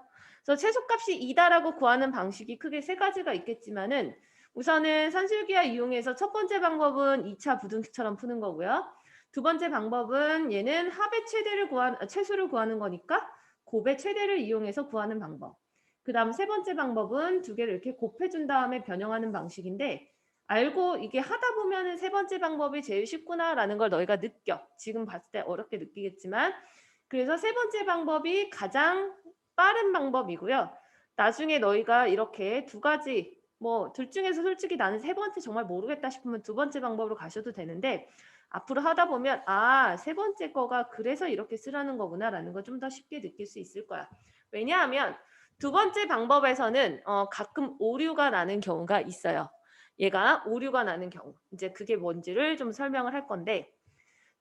그래서 최소값이 2다라고 구하는 방식이 크게 세 가지가 있겠지만은 우선은 산술기하 이용해서 첫 번째 방법은 2차 부등식처럼 푸는 거고요. 두 번째 방법은 얘는 합의 최소를 구하는 거니까 곱의 최대를 이용해서 구하는 방법. 그 다음 세 번째 방법은 두 개를 이렇게 곱해준 다음에 변형하는 방식인데 알고 이게 하다 보면은 세 번째 방법이 제일 쉽구나라는 걸 너희가 느껴. 지금 봤을 때 어렵게 느끼겠지만 그래서 세 번째 방법이 가장 빠른 방법이고요. 나중에 너희가 이렇게 두 가지 뭐 둘 중에서 솔직히 나는 세 번째 정말 모르겠다 싶으면 두 번째 방법으로 가셔도 되는데 앞으로 하다 보면 아, 세 번째 거가 그래서 이렇게 쓰라는 거구나라는 걸 좀 더 쉽게 느낄 수 있을 거야. 왜냐하면 두 번째 방법에서는 가끔 오류가 나는 경우가 있어요. 얘가 오류가 나는 경우. 이제 그게 뭔지를 좀 설명을 할 건데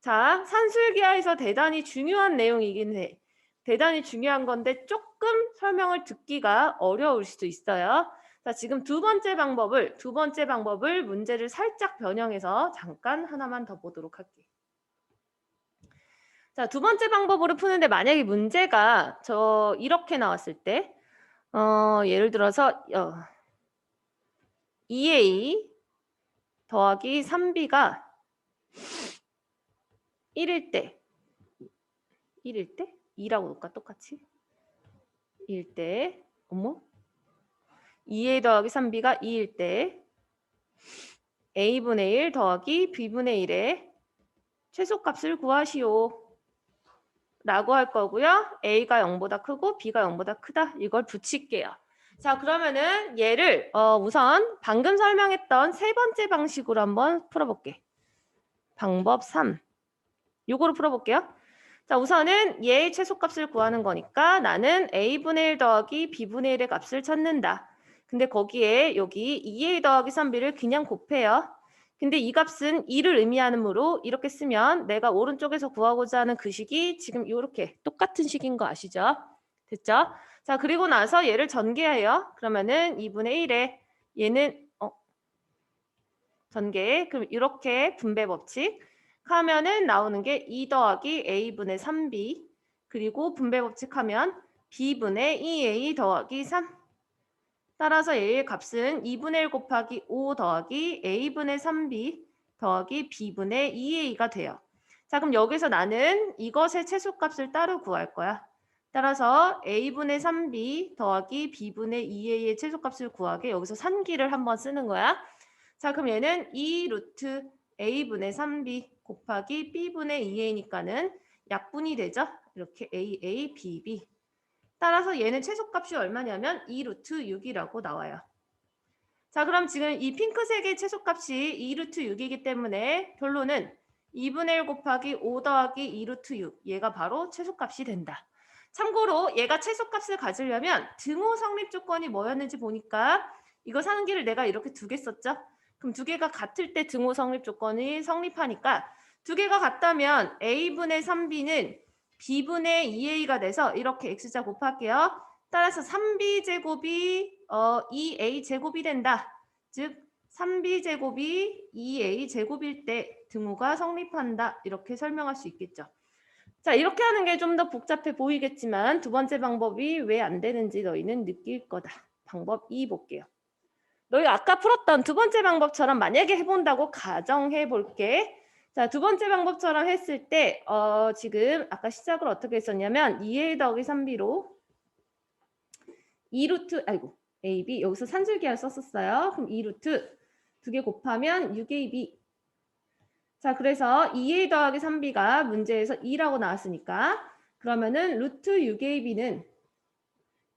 자, 산술기하에서 대단히 중요한 내용이긴 해. 대단히 중요한 건데 조금 설명을 듣기가 어려울 수도 있어요. 자, 지금 두 번째 방법을 문제를 살짝 변형해서 잠깐 하나만 더 보도록 할게요. 자, 두 번째 방법으로 푸는데 만약에 문제가 이렇게 나왔을 때 예를 들어서 2a 더하기 3b가 1일 때 2라고 놓을까 똑같이 2일 때 2a 더하기 3b가 2일 때 a분의 1 더하기 b분의 1의 최소값을 구하시오 라고 할 거고요. a가 0보다 크고 b가 0보다 크다. 이걸 붙일게요. 자, 그러면은 얘를 우선 방금 설명했던 세 번째 방식으로 한번 풀어볼게. 방법 3. 요거로 풀어볼게요. 자, 우선은 얘의 최소값을 구하는 거니까 나는 a분의 1 더하기 b분의 1의 값을 찾는다. 근데 거기에 여기 2a 더하기 3b를 그냥 곱해요. 근데 이 값은 2를 의미하므로 이렇게 쓰면 내가 오른쪽에서 구하고자 하는 그 식이 지금 이렇게 똑같은 식인 거 아시죠? 됐죠? 자, 그리고 나서 얘를 전개해요. 그러면은 2분의 1에 얘는 전개. 그럼 이렇게 분배 법칙 하면은 나오는 게 2 더하기 a분의 3b 그리고 분배 법칙 하면 b분의 2a 더하기 3 따라서 a의 값은 2분의 1 곱하기 5 더하기 a분의 3b 더하기 b분의 2a가 돼요. 자, 그럼 여기서 나는 이것의 최소값을 따로 구할 거야. 따라서 a분의 3b 더하기 b분의 2a의 최소값을 구하게 여기서 산기를 한번 쓰는 거야. 자, 그럼 얘는 2 루트 A분의 3B 곱하기 B분의 2A니까는 약분이 되죠. 이렇게 AA, BB. 따라서 얘는 최소값이 얼마냐면 2루트 6이라고 나와요. 자, 그럼 지금 이 핑크색의 최소값이 2루트 6이기 때문에 결론은 2분의 1 곱하기 5 더하기 2루트 6. 얘가 바로 최소값이 된다. 참고로 얘가 최소값을 가지려면 등호 성립 조건이 뭐였는지 보니까 이거 사는 길을 내가 이렇게 두 개 썼죠. 그럼 두 개가 같을 때 등호 성립 조건이 성립하니까 두 개가 같다면 A분의 3B는 B분의 2A가 돼서 이렇게 X자 곱할게요. 따라서 3B제곱이 2A제곱이 된다. 즉 3B제곱이 2A제곱일 때 등호가 성립한다. 이렇게 설명할 수 있겠죠. 자, 이렇게 하는 게 좀 더 복잡해 보이겠지만 두 번째 방법이 왜 안 되는지 너희는 느낄 거다. 방법 2 볼게요. 너희가 아까 풀었던 두 번째 방법처럼 만약에 해본다고 가정해 볼게. 자, 두 번째 방법처럼 했을 때 지금 아까 시작을 어떻게 했었냐면 2A 더하기 3B로 2루트 AB 여기서 산술기하를 썼었어요. 그럼 2루트 두 개 곱하면 6AB. 자, 그래서 2A 더하기 3B가 문제에서 2라고 나왔으니까 그러면은 루트 6AB는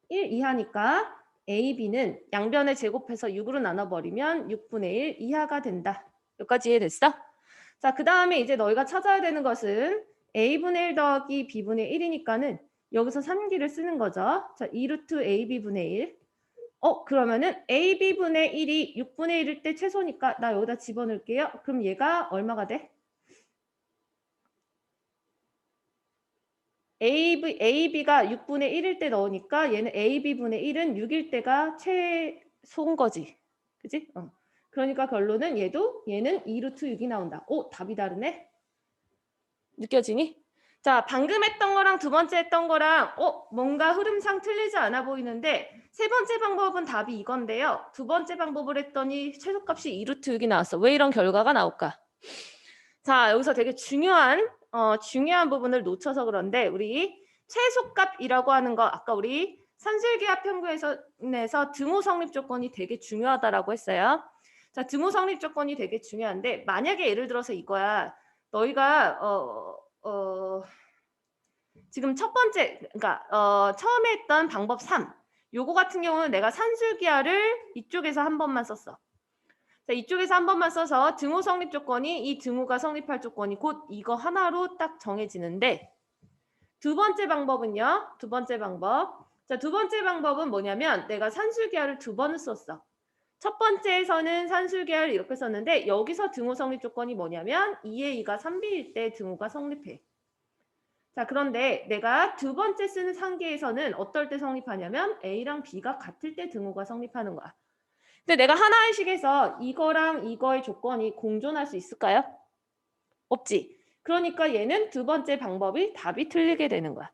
1 이하니까 AB는 양변을 제곱해서 6으로 나눠버리면 6분의 1 이하가 된다. 여기까지 이해됐어? 자, 그 다음에 이제 너희가 찾아야 되는 것은 A분의 1 더하기 B분의 1이니까는 여기서 3기를 쓰는 거죠. 자, 2루트 AB분의 1. 그러면은 AB분의 1이 6분의 1일 때 최소니까 나 여기다 집어넣을게요. 그럼 얘가 얼마가 돼? AB가 6분의 1일 때 넣으니까 얘는 AB분의 1은 6일 때가 최소인 거지. 그지? 그러니까 결론은 얘는 2루트 6이 나온다. 답이 다르네? 느껴지니? 자, 방금 했던 거랑 두 번째 했던 거랑 뭔가 흐름상 틀리지 않아 보이는데 세 번째 방법은 답이 이건데요. 두 번째 방법을 했더니 최소값이 2루트 6이 나왔어. 왜 이런 결과가 나올까? 자, 여기서 되게 중요한 부분을 놓쳐서 그런데 우리 최소값이라고 하는 거 아까 우리 산술기하 평균에서 등호 성립 조건이 되게 중요하다라고 했어요. 자, 등호 성립 조건이 되게 중요한데 만약에 예를 들어서 이거야. 너희가 지금 첫 번째 그러니까 처음에 했던 방법 3 요거 같은 경우는 내가 산술기하를 이쪽에서 한 번만 썼어. 자, 이쪽에서 한 번만 써서 등호 성립 조건이 이 등호가 성립할 조건이 곧 이거 하나로 딱 정해지는데 두 번째 방법은요. 두 번째 방법. 자, 두 번째 방법은 뭐냐면 내가 산술기하를 두 번을 썼어. 첫 번째에서는 산술기하를 이렇게 썼는데 여기서 등호 성립 조건이 뭐냐면 2의 2가 3B일 때 등호가 성립해. 자, 그런데 내가 두 번째 쓰는 상계에서는 어떨 때 성립하냐면 A랑 B가 같을 때 등호가 성립하는 거야. 근데 내가 하나의 식에서 이거랑 이거의 조건이 공존할 수 있을까요? 없지. 그러니까 얘는 두 번째 방법이 답이 틀리게 되는 거야.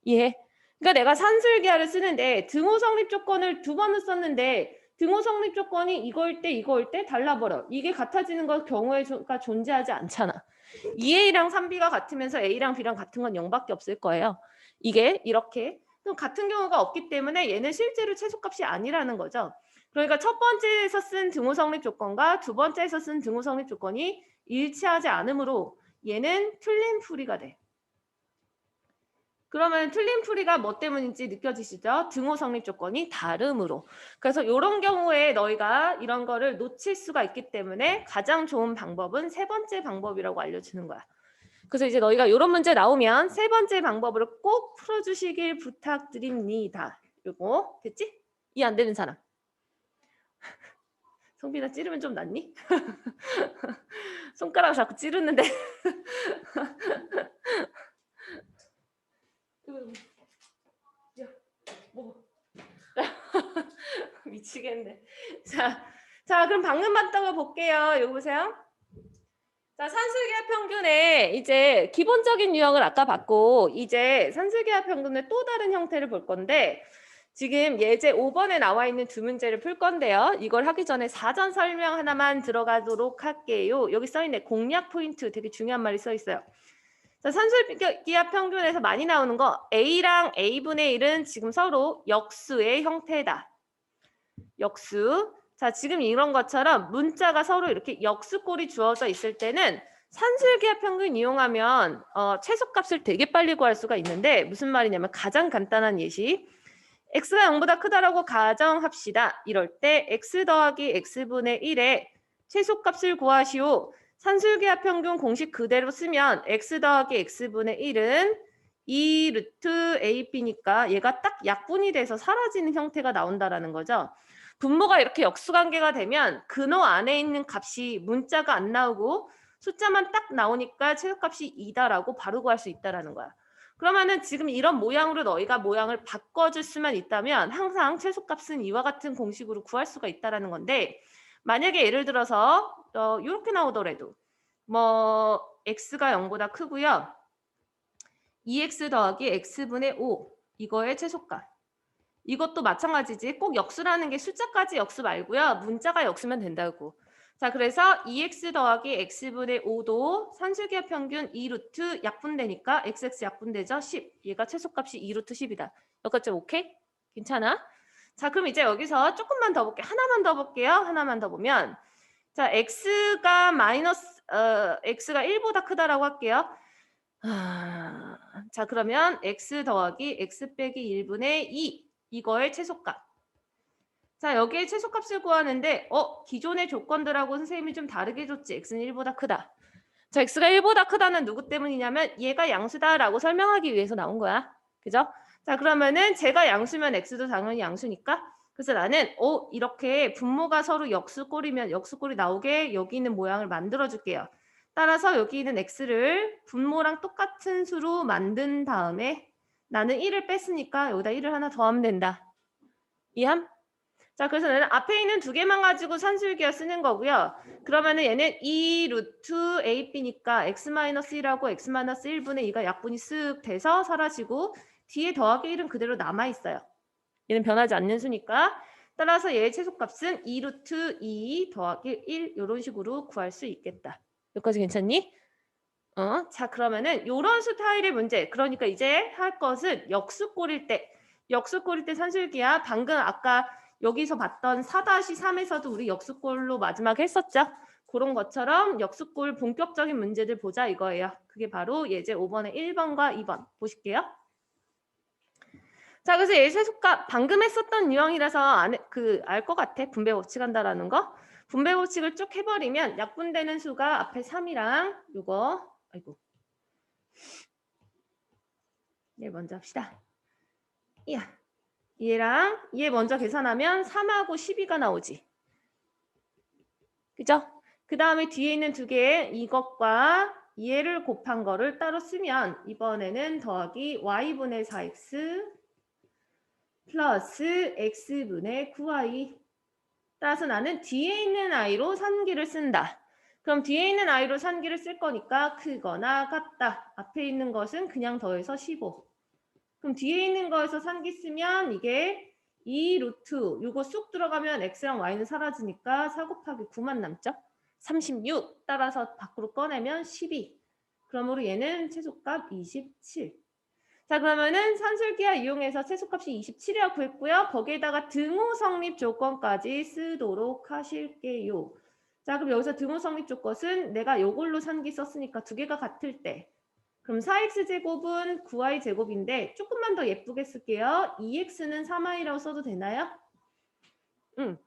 이해? 그러니까 내가 산술기하를 쓰는데 등호 성립 조건을 두 번을 썼는데 등호 성립 조건이 이거일 때 달라버려. 이게 같아지는 것 경우가 존재하지 않잖아. 2A랑 3B가 같으면서 A랑 B랑 같은 건 0밖에 없을 거예요. 이게 이렇게 같은 경우가 없기 때문에 얘는 실제로 최소값이 아니라는 거죠. 그러니까 첫 번째에서 쓴 등호 성립 조건과 두 번째에서 쓴 등호 성립 조건이 일치하지 않으므로 얘는 틀린 풀이가 돼. 그러면 틀린 풀이가 뭐 때문인지 느껴지시죠? 등호 성립 조건이 다름으로. 그래서 이런 경우에 너희가 이런 거를 놓칠 수가 있기 때문에 가장 좋은 방법은 세 번째 방법이라고 알려주는 거야. 그래서 이제 너희가 이런 문제 나오면 세 번째 방법으로 꼭 풀어주시길 부탁드립니다. 요거 됐지? 이해 안 되는 사람. 성빈아 찌르면 좀 낫니? 손가락 자꾸 찌르는데. 야, 뭐. 미치겠네. 자, 그럼 방금 봤던 거 볼게요. 여기 보세요. 자, 산술기하 평균의 이제 기본적인 유형을 아까 봤고 이제 산술기하 평균의 또 다른 형태를 볼 건데 지금 예제 5번에 나와 있는 두 문제를 풀 건데요. 이걸 하기 전에 사전 설명 하나만 들어가도록 할게요. 여기 써있네. 공략 포인트 되게 중요한 말이 써있어요. 자, 산술기하 평균에서 많이 나오는 거 A랑 A분의 1은 지금 서로 역수의 형태다. 역수. 자, 지금 이런 것처럼 문자가 서로 이렇게 역수꼴이 주어져 있을 때는 산술기하 평균 이용하면 최소값을 되게 빨리 구할 수가 있는데 무슨 말이냐면 가장 간단한 예시. x가 0보다 크다라고 가정합시다. 이럴 때 x 더하기 x분의 1의 최소값을 구하시오. 산술기하 평균 공식 그대로 쓰면 x 더하기 x분의 1은 2 루트 ap니까 얘가 딱 약분이 돼서 사라지는 형태가 나온다라는 거죠. 분모가 이렇게 역수관계가 되면 근호 안에 있는 값이 문자가 안 나오고 숫자만 딱 나오니까 최소값이 2다라고 바로 구할 수 있다라는 거야. 그러면은 지금 이런 모양으로 너희가 모양을 바꿔줄 수만 있다면 항상 최소값은 이와 같은 공식으로 구할 수가 있다라는 건데 만약에 예를 들어서 이렇게 나오더라도 뭐 x가 0보다 크고요. 2x 더하기 x분의 5 이거의 최소값. 이것도 마찬가지지. 꼭 역수라는 게 숫자까지 역수 말고요. 문자가 역수면 된다고. 자, 그래서 2x 더하기 x분의 5도 산술기하 평균 2루트 약분되니까 xx 약분되죠? 10. 얘가 최소값이 2루트 10이다. 여기까지 오케이? 괜찮아? 자, 그럼 이제 여기서 조금만 더 볼게요. 하나만 더 볼게요. 하나만 더 보면 자, x가 1보다 크다라고 할게요. 자, 그러면 x 더하기 x 빼기 1분의 2 이거의 최소값. 자, 여기에 최소값을 구하는데 기존의 조건들하고 선생님이 좀 다르게 줬지. x는 1보다 크다. 자, x가 1보다 크다는 누구 때문이냐면 얘가 양수다라고 설명하기 위해서 나온 거야. 그죠? 자, 그러면은 제가 양수면 x도 당연히 양수니까 그래서 나는 이렇게 분모가 서로 역수꼴이면 역수꼴이 나오게 여기 있는 모양을 만들어 줄게요. 따라서 여기 있는 x를 분모랑 똑같은 수로 만든 다음에 나는 1을 뺐으니까 여기다 1을 하나 더하면 된다. 이해함? 자, 그래서 나는 앞에 있는 두 개만 가지고 산술기하 쓰는 거고요. 그러면은 얘는 2 루트 ap니까 x-1하고 x-1분의 2가 약분이 쓱 돼서 사라지고 뒤에 더하기 1은 그대로 남아있어요. 얘는 변하지 않는 수니까. 따라서 얘의 최소값은 2 루트 2 더하기 1 이런 식으로 구할 수 있겠다. 여기까지 괜찮니? 자, 그러면은 요런 스타일의 문제. 그러니까 이제 할 것은 역수꼴일 때 산술기하 방금 아까 여기서 봤던 4-3에서도 우리 역수꼴로 마지막에 했었죠. 그런 것처럼 역수꼴 본격적인 문제들 보자 이거예요. 그게 바로 예제 5번의 1번과 2번 보실게요. 자, 그래서 얘 최소값 방금 했었던 유형이라서 알 것 같아. 분배 법칙 한다라는 거. 분배 법칙을 쭉 해버리면 약분되는 수가 앞에 3이랑 요거 아이고 얘 먼저 합시다. 얘랑 얘 먼저 계산하면 3하고 12가 나오지. 그죠? 그 다음에 뒤에 있는 두 개 이것과 얘를 곱한 거를 따로 쓰면 이번에는 더하기 y분의 4x 플러스 x분의 9y. 따라서 나는 뒤에 있는 i로 산기를 쓴다. 그럼 뒤에 있는 i로 산기를 쓸 거니까 크거나 같다. 앞에 있는 것은 그냥 더해서 15. 그럼 뒤에 있는 거에서 산기 쓰면 이게 2 루트 요거 쑥 들어가면 x랑 y는 사라지니까 4 곱하기 9만 남죠? 36 따라서 밖으로 꺼내면 12. 그러므로 얘는 최소값 27. 자, 그러면은 산술기하 이용해서 최소값이 27이라고 구했고요. 거기에다가 등호 성립 조건까지 쓰도록 하실게요. 자, 그럼 여기서 등호 성립 조건은 내가 요걸로 산기 썼으니까 두 개가 같을 때 그럼 4x제곱은 9y제곱인데 조금만 더 예쁘게 쓸게요. 2x는 3y라고 써도 되나요?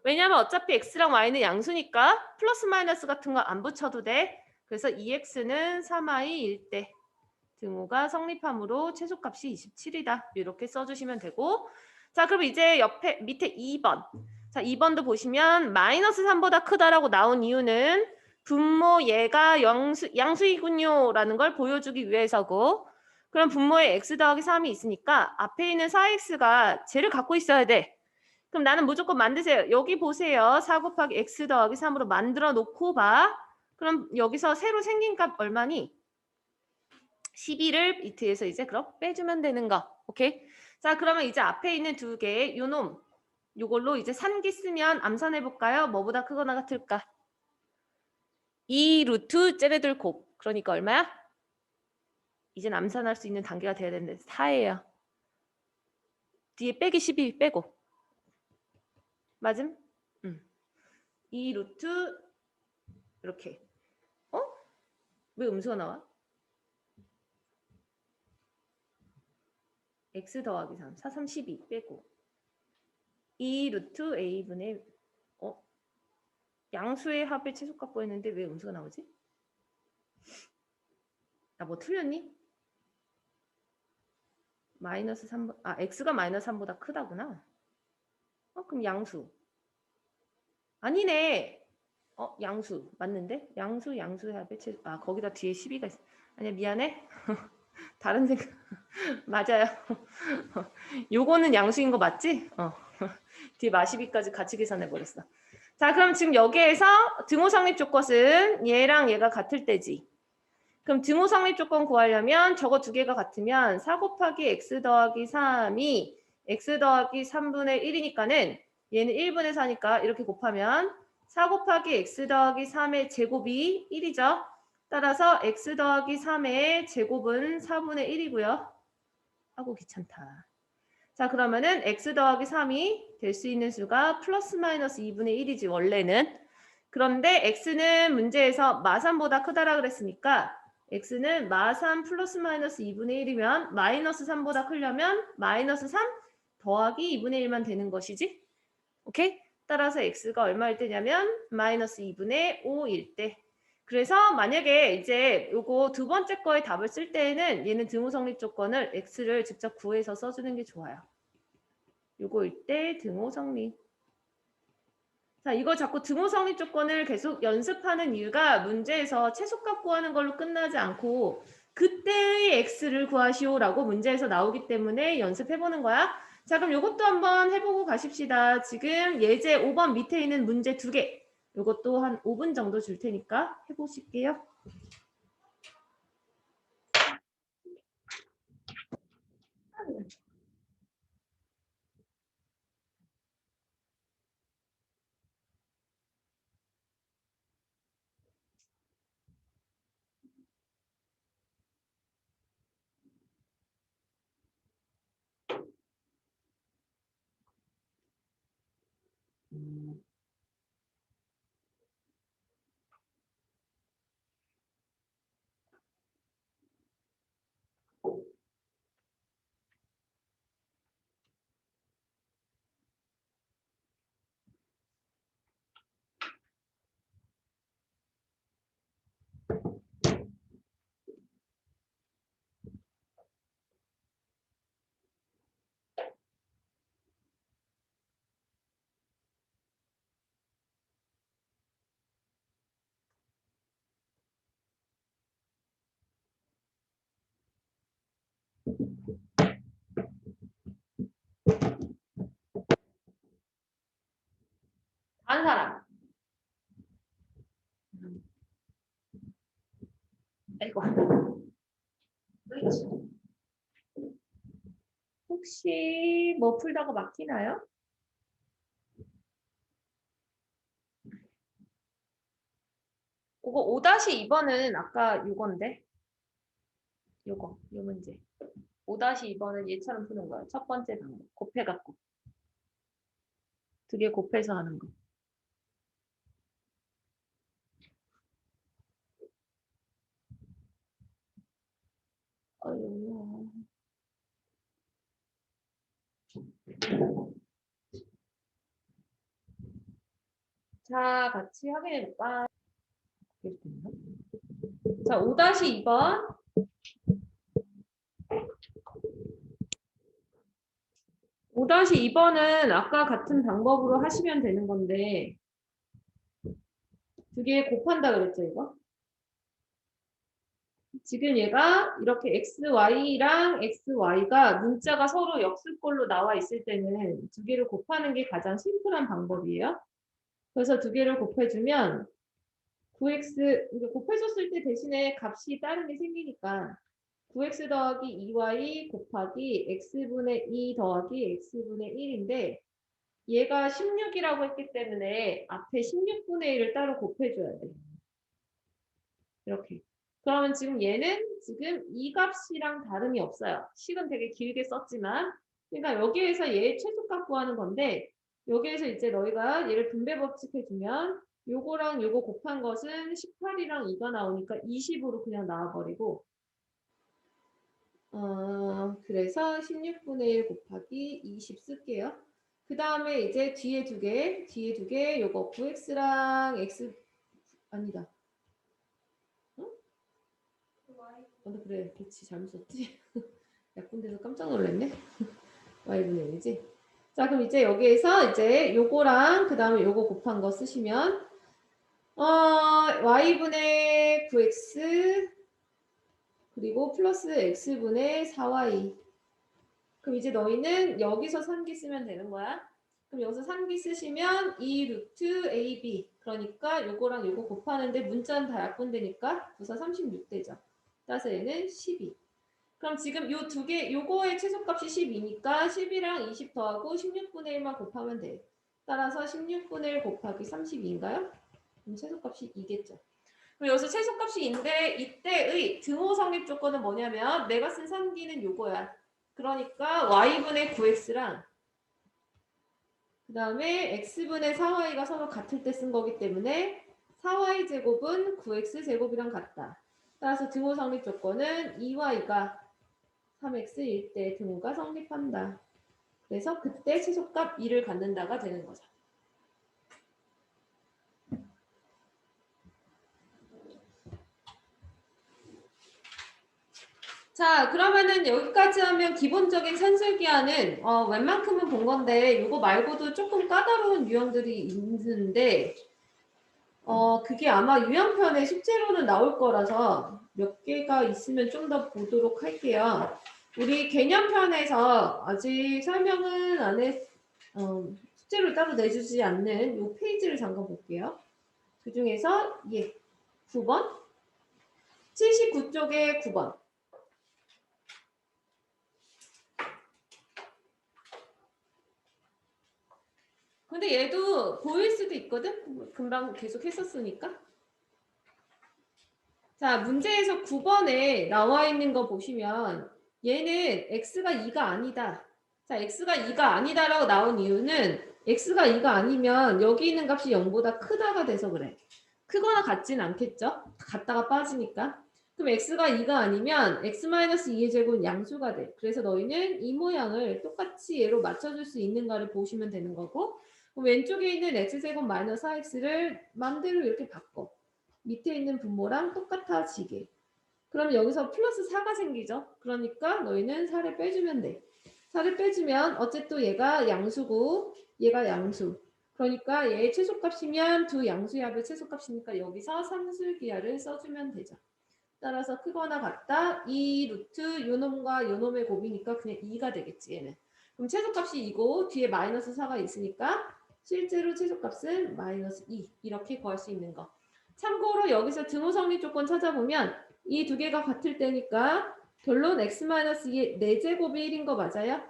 왜냐면 어차피 x랑 y는 양수니까 플러스 마이너스 같은 거 안 붙여도 돼. 그래서 2x는 3y일 때 등호가 성립하므로 최소값이 27이다. 이렇게 써주시면 되고 자, 그럼 이제 밑에 2번. 자, 2번도 보시면 마이너스 3보다 크다라고 나온 이유는 분모 얘가 양수이군요 라는 걸 보여주기 위해서고 그럼 분모에 x 더하기 3이 있으니까 앞에 있는 4x가 쟤를 갖고 있어야 돼. 그럼 나는 무조건 만드세요. 여기 보세요. 4 곱하기 x 더하기 3으로 만들어 놓고 봐. 그럼 여기서 새로 생긴 값 얼마니? 12를 이트에서 이제 그럼 빼주면 되는 거. 오케이? 자, 그러면 이제 앞에 있는 두 개 요놈 요걸로 이제 산기 쓰면 암산해 볼까요? 뭐보다 크거나 같을까? 2 루트 째레들 곱. 그러니까 얼마야? 이젠 암산할 수 있는 단계가 돼야 되는데 4예요. 뒤에 빼기 12 빼고. 맞음? 2 루트 이렇게. 왜 음수가 나와? x 더하기 3, 4, 3, 12 빼고 2 루트 a분의 양수의 합의 최소값 구했는데 왜 음수가 나오지? 나 뭐 틀렸니? 마이너스 3, x가 마이너스 3보다 크다구나. 그럼 양수. 아니네. 양수. 맞는데? 양수의 합의 최소. 거기다 뒤에 12가 있어. 아니야, 미안해. 다른 생각. 맞아요. 요거는 양수인 거 맞지? 뒤에 마시비까지 같이 계산해 버렸어. 자, 그럼 지금 여기에서 등호 성립 조건은 얘랑 얘가 같을 때지. 그럼 등호 성립 조건 구하려면 저거 두 개가 같으면 4 곱하기 x 더하기 3이 x 더하기 3분의 1이니까는 얘는 1분의 4니까 이렇게 곱하면 4 곱하기 x 더하기 3의 제곱이 1이죠. 따라서 x 더하기 3의 제곱은 4분의 1이고요. 하고 귀찮다. 자, 그러면은 x 더하기 3이 될 수 있는 수가 플러스 마이너스 2분의 1이지 원래는. 그런데 x는 문제에서 마3보다 크다라 그랬으니까 x는 마3 플러스 마이너스 2분의 1이면 마이너스 3보다 크려면 마이너스 3 더하기 2분의 1만 되는 것이지. 오케이? 따라서 x가 얼마일 때냐면 마이너스 2분의 5일 때. 그래서 만약에 이제 요거 두 번째 거에 답을 쓸 때에는 얘는 등호 성립 조건을 x를 직접 구해서 써주는 게 좋아요. 요거일 때 등호 성립. 자, 이거 자꾸 등호 성립 조건을 계속 연습하는 이유가 문제에서 최소값 구하는 걸로 끝나지 않고 그때의 x를 구하시오라고 문제에서 나오기 때문에 연습해보는 거야. 자, 그럼 이것도 한번 해보고 가십시다. 지금 예제 5번 밑에 있는 문제 2개. 이것도 한 5분 정도 줄 테니까 해보실게요. 다른 사람. 아이고. 혹시 뭐 풀다가 막히나요? 그거 5-2번은 아까 요건데. 요 문제. 5-2번은 얘처럼 푸는 거야. 첫 번째 방법. 곱해갖고. 두 개 곱해서 하는 거. 어휴. 자, 같이 확인해 볼까? 자, 5-2번. 5-2번은 아까 같은 방법으로 하시면 되는 건데 두 개 곱한다 그랬죠, 이거? 지금 얘가 이렇게 xy랑 xy가 문자가 서로 역수꼴로 나와 있을 때는 두 개를 곱하는 게 가장 심플한 방법이에요. 그래서 두 개를 곱해주면 9x, 이제 곱해줬을 때 대신에 값이 다른 게 생기니까 9x 더하기 2y 곱하기 x분의 2 더하기 x분의 1인데 얘가 16이라고 했기 때문에 앞에 16분의 1을 따로 곱해줘야 돼. 이렇게. 그러면 지금 얘는 지금 이 값이랑 다름이 없어요. 식은 되게 길게 썼지만. 그러니까 여기에서 얘의 최소값 구하는 건데 여기에서 이제 너희가 얘를 분배 법칙 해주면 요거랑 요거 곱한 것은 18이랑 2가 나오니까 20으로 그냥 나와버리고 그래서 16분의 1 곱하기 20 쓸게요. 그 다음에 이제 뒤에 두 개 요거 9x랑 x 아니다. 응? 그래 그치 잘못 썼지. 약분돼서 깜짝 놀랐네. y분의 1이지. 자 그럼 이제 여기에서 이제 요거랑 그 다음에 요거 곱한 거 쓰시면 y분의 9x 그리고 플러스 x분의 4y. 그럼 이제 너희는 여기서 산기 쓰면 되는 거야. 그럼 여기서 산기 쓰시면 2 루트 ab. 그러니까 요거랑 요거 곱하는데 문자는 다 약분되니까 9사 36 되죠. 따라서 얘는 12. 그럼 지금 요 두 개, 요거의 최소값이 12니까 10이랑 20 더하고 16분의 1만 곱하면 돼. 따라서 16분의 1 곱하기 32인가요? 그럼 최소값이 2겠죠. 그럼 여기서 최소값이 2인데 이때의 등호 성립 조건은 뭐냐면 내가 쓴 산기는 요거야. 그러니까 y분의 9x랑 그 다음에 x분의 4y가 서로 같을 때 쓴 거기 때문에 4y 제곱은 9x 제곱이랑 같다. 따라서 등호 성립 조건은 2y가 3x일 때 등호가 성립한다. 그래서 그때 최소값 2를 갖는다가 되는 거죠. 자 그러면은 여기까지 하면 기본적인 산술기하는 웬만큼은 본 건데 이거 말고도 조금 까다로운 유형들이 있는데 그게 아마 유형편에 숙제로는 나올 거라서 몇 개가 있으면 좀 더 보도록 할게요. 우리 개념편에서 아직 설명은 안 했, 숙제로 따로 내주지 않는 이 페이지를 잠깐 볼게요. 그 중에서 9번 79쪽에 9번 근데 얘도 보일 수도 있거든? 금방 계속 했었으니까. 자, 문제에서 9번에 나와 있는 거 보시면 얘는 x가 2가 아니다. 자, x가 2가 아니다라고 나온 이유는 x가 2가 아니면 여기 있는 값이 0보다 크다가 돼서 그래. 크거나 같진 않겠죠? 같다가 빠지니까. 그럼 x가 2가 아니면 x-2의 제곱은 양수가 돼. 그래서 너희는 이 모양을 똑같이 얘로 맞춰줄 수 있는가를 보시면 되는 거고 왼쪽에 있는 x제곱 마이너스 4x를 맘대로 이렇게 바꿔. 밑에 있는 분모랑 똑같아지게. 그럼 여기서 플러스 4가 생기죠. 그러니까 너희는 4를 빼주면 돼. 4를 빼주면 어쨌든 얘가 양수고 얘가 양수. 그러니까 얘의 최소값이면 두 양수의 합의 최소값이니까 여기서 상수기하를 써주면 되죠. 따라서 크거나 같다. 이 루트 요놈과 요놈의 곱이니까 그냥 2가 되겠지 얘는. 그럼 최소값이 2고 뒤에 마이너스 4가 있으니까 실제로 최소값은 마이너스 2 이렇게 구할 수 있는 거. 참고로 여기서 등호 성립 조건 찾아보면 이 두 개가 같을 때니까 결론 x-2의 4제곱이 1인 거 맞아요?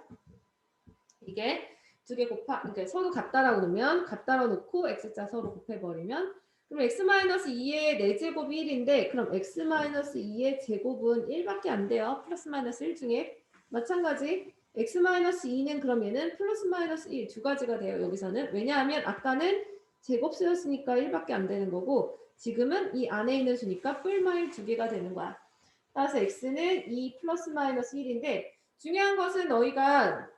이게 두 개 그러니까 서로 같다라고 놓으면 같다라고 놓고 x자 서로 곱해버리면 그럼 x-2의 4제곱이 1인데 그럼 x-2의 제곱은 1밖에 안 돼요. 플러스 마이너스 1 중에 마찬가지 x-2는 그럼 얘는 플러스 마이너스 1 두 가지가 돼요. 여기서는 왜냐하면 아까는 제곱 쓰였으니까 1밖에 안 되는 거고 지금은 이 안에 있는 수니까 뿔마일 두 개가 되는 거야. 따라서 x는 2 플러스 마이너스 1인데 중요한 것은 너희가